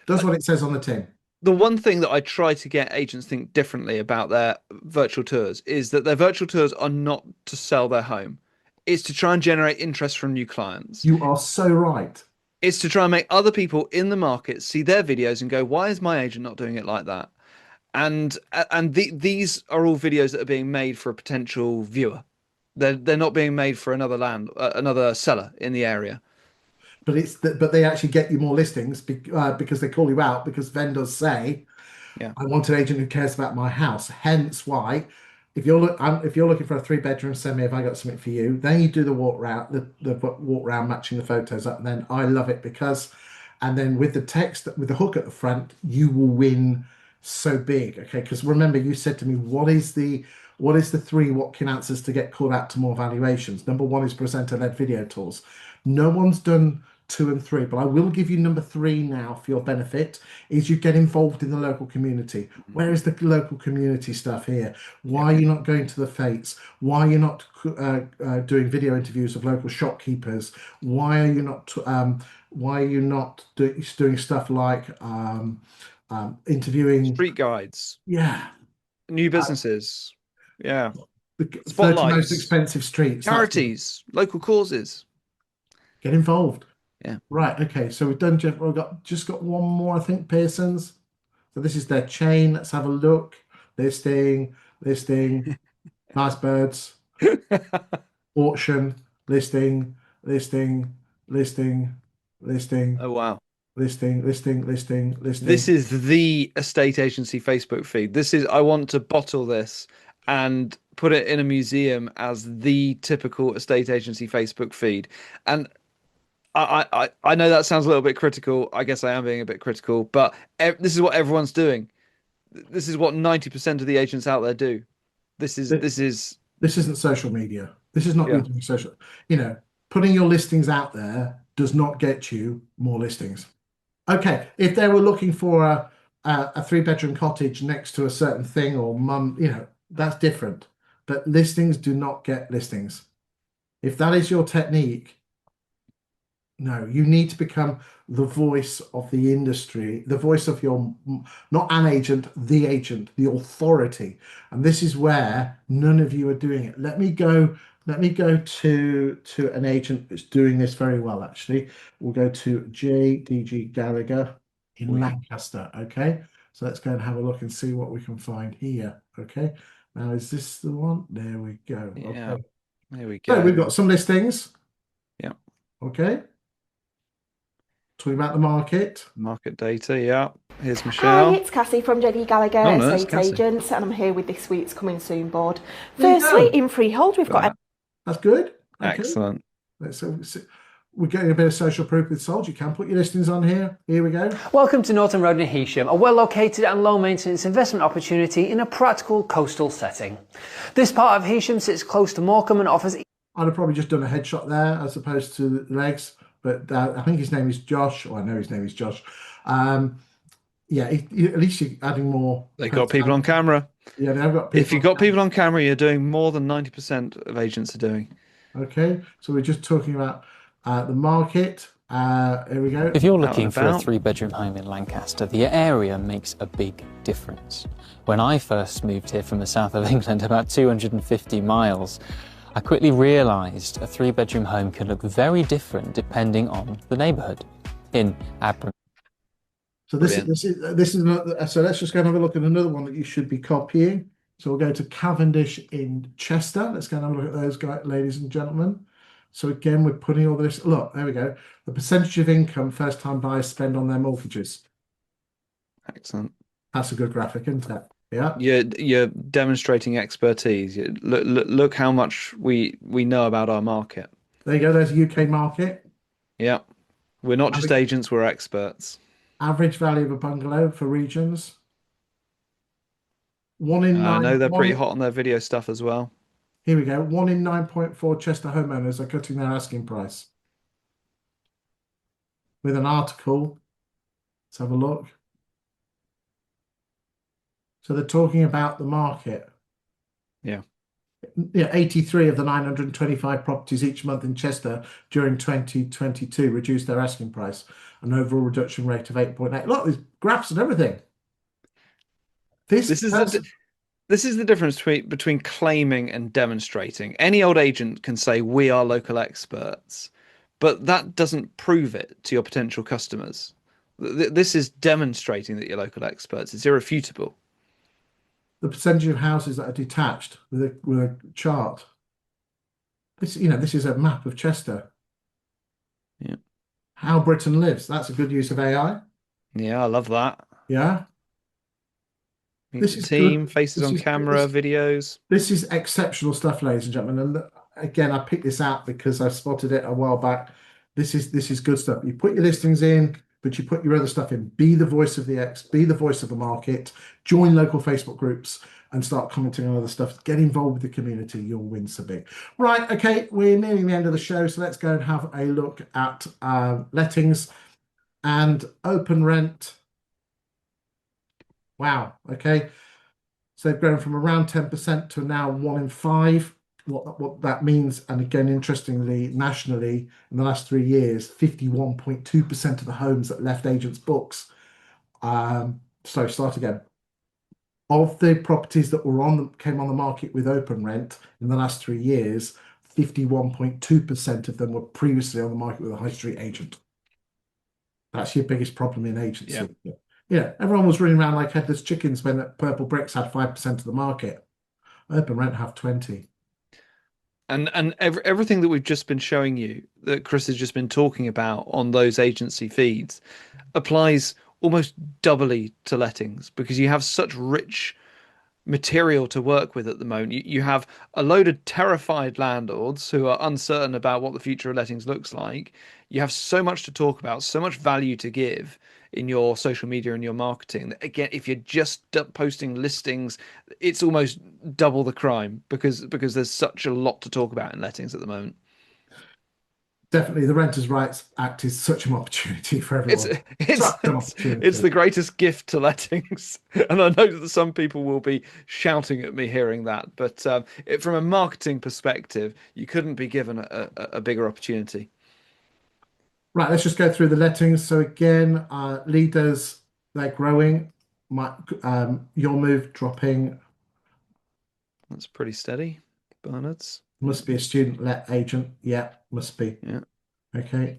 Does what it says on the tin. The one thing that I try to get agents think differently about their virtual tours is that their virtual tours are not to sell their home. It's to try and generate interest from new clients. You are so right. It's to try and make other people in the market see their videos and go, why is my agent not doing it like that? And these are all videos that are being made for a potential viewer. They're not being made for another seller in the area. But they actually get you more listings because they call you out because vendors say, Yeah. I want an agent who cares about my house. Hence why, if you're looking for a 3-bedroom, send me if I got something for you. Then you do the walk round, the walk round, matching the photos up. And then I love it because, and then with the text, with the hook at the front, you will win so big. Okay, because remember you said to me, what is the 3 what-can answers to get called out to more valuations? Number 1 is presenter-led video tools. No one's done 2 and 3, but I will give you number 3 now for your benefit, is you get involved in the local community. Where is the local community stuff here? Why are you not going to the fetes? Why are you not doing video interviews of local shopkeepers? Why are you not doing stuff like interviewing Street guides, new businesses, the 30 most spotlights, expensive streets, charities, local causes. get involved. Yeah. Right. Okay. So we've done. We've just got one more. I think Pearson's. So this is their chain. Let's have a look. Listing. Nice birds. Auction. Listing. Oh wow. Listing. This is the estate agency Facebook feed. I want to bottle this and put it in a museum as the typical estate agency Facebook feed. And I know that sounds a little bit critical. I guess I am being a bit critical, but this is what everyone's doing. This is what 90% of the agents out there do. This isn't social media. This is not you doing social. Putting your listings out there does not get you more listings. Okay, if they were looking for a 3-bedroom cottage next to a certain thing or mum, that's different. But listings do not get listings. If that is your technique, no, you need to become the voice of the industry, the voice of not an agent, the authority. And this is where none of you are doing it. Let me go to an agent that's doing this very well, actually. We'll go to JDG Gallagher in Lancaster. Okay, so let's go and have a look and see what we can find here. Okay, now is this the one? There we go. Yeah, okay. There we go. So we've got some listings. Yeah. Okay. Talking about the market data. Yeah. Here's Michelle. Hi, it's Cassie from JD Gallagher Estate Cassie. Agents, and I'm here with this week's Coming Soon board. Firstly, in Freehold, we've got. That's good. Okay. Excellent. So we're getting a bit of social proof with sold. You can put your listings on here. Here we go. Welcome to Norton Road in Heysham, a well-located and low-maintenance investment opportunity in a practical coastal setting. This part of Heysham sits close to Morecambe and offers. I'd have probably just done a headshot there as opposed to the legs, but I think his name is Josh, or I know his name is Josh. At least you're adding more. They got people on camera. Yeah, they've got people. If you've got people on camera, you're doing more than 90% of agents are doing. Okay, so we're just talking about the market. Here we go. If you're Out and looking for a about. 3-bedroom home in Lancaster, the area makes a big difference. When I first moved here from the south of England, about 250 miles, I quickly realised a 3-bedroom home can look very different depending on the neighbourhood. In Abram. So this is another, so let's just go and have a look at another one that you should be copying. So we'll go to Cavendish in Chester. Let's go and have a look at those guys, ladies and gentlemen. So again, we're putting all this. Look, there we go. The percentage of income first-time buyers spend on their mortgages. Excellent. That's a good graphic, isn't it? Yeah. You're demonstrating expertise. Look how much we know about our market. There you go. There's a UK market. Yeah. We're not just agents, we're experts. Average value of a bungalow for regions. 1 in 9. I know they're pretty one- hot on their video stuff as well. Here we go. 1 in 9.4 Chester homeowners are cutting their asking price. With an article. Let's have a look. So they're talking about the market. Yeah. Yeah, 83 of the 925 properties each month in Chester during 2022 reduced their asking price, an overall reduction rate of 8.8. Look, there's graphs and everything. This is the difference between claiming and demonstrating. Any old agent can say we are local experts, but that doesn't prove it to your potential customers. This is demonstrating that you're local experts. It's irrefutable. the percentage of houses that are detached with a chart. This is a map of Chester. Yeah. How Britain lives. That's a good use of AI. Yeah, I love that. Yeah. Meet This the is team, good. faces This on is- camera, this- videos. This is exceptional stuff, ladies and gentlemen. And again, I picked this out because I spotted it a while back. This is good stuff. You put your listings in, but you put your other stuff in. Be the voice of be the voice of the market. Join local Facebook groups and start commenting on other stuff. Get involved with the community. You'll win so big. Right, okay, we're nearing the end of the show, so let's go and have a look at lettings and open rent. Wow, okay. So they've grown from around 10% to now 1 in 5. What that means, and again, interestingly, nationally, in the last 3 years, 51.2% of the homes that left agents' books. Start again. Of the properties that came on the market with open rent in the last 3 years, 51.2% of them were previously on the market with a high street agent. That's your biggest problem in agency. Yeah, everyone was running around like headless chickens when Purple Bricks had 5% of the market. Open rent have 20. And everything that we've just been showing you, that Chris has just been talking about on those agency feeds, applies almost doubly to lettings, because you have such rich material to work with at the moment. You have a load of terrified landlords who are uncertain about what the future of lettings looks like. You have so much to talk about, so much value to give in your social media and your marketing. Again, if you're just posting listings, it's almost double the crime, because there's such a lot to talk about in lettings at the moment. Definitely, the Renters' Rights Act is such an opportunity for everyone. It's the greatest gift to lettings, and I know that some people will be shouting at me hearing that, but from a marketing perspective, you couldn't be given a bigger opportunity. Right, let's just go through the lettings. So again, leaders, they're growing. Your move dropping. That's pretty steady. Barnard's Must be a student let agent. Yeah, must be. Yeah. Okay.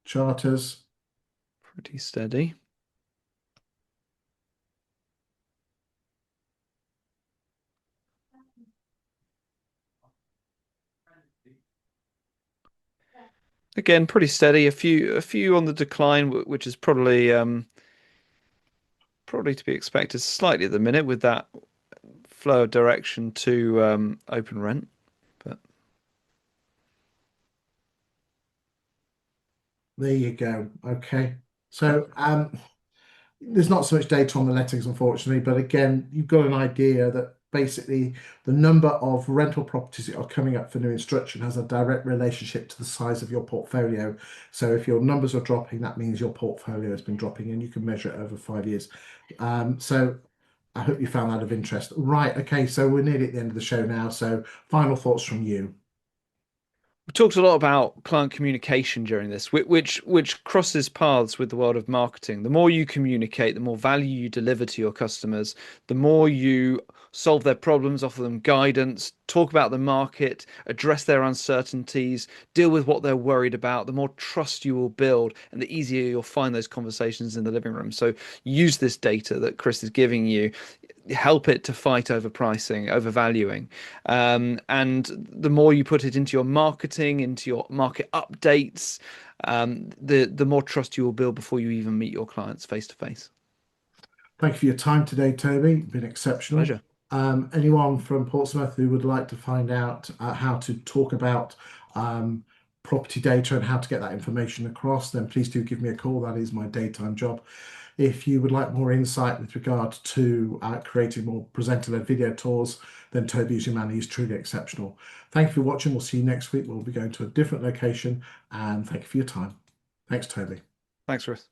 Charters. Pretty steady. Again, pretty steady. A few on the decline, which is probably to be expected slightly at the minute with that flow of direction to open rent. But There you go. Okay. So there's not so much data on the lettings, unfortunately, but again, you've got an idea that basically the number of rental properties that are coming up for new instruction has a direct relationship to the size of your portfolio. So if your numbers are dropping, that means your portfolio has been dropping, and you can measure it over 5 years. So I hope you found that of interest. Right, okay, so we're nearly at the end of the show now. So final thoughts from you. We talked a lot about client communication during this, which crosses paths with the world of marketing. The more you communicate, the more value you deliver to your customers, the more you solve their problems, offer them guidance, talk about the market, address their uncertainties, deal with what they're worried about, the more trust you will build, and the easier you'll find those conversations in the living room. So use this data that Chris is giving you, help it to fight overpricing, overvaluing. And the more you put it into your marketing, into your market updates, the more trust you will build before you even meet your clients face to face. Thank you for your time today, Toby. It's been exceptional. Pleasure. Anyone from Portsmouth who would like to find out how to talk about property data and how to get that information across, then please do give me a call. That is my daytime job. If you would like more insight with regard to creating more presenter-led video tours, then Toby is your man. He's truly exceptional. Thank you for watching. We'll see you next week. We'll be going to a different location, and thank you for your time. Thanks, Toby. Thanks, Ruth.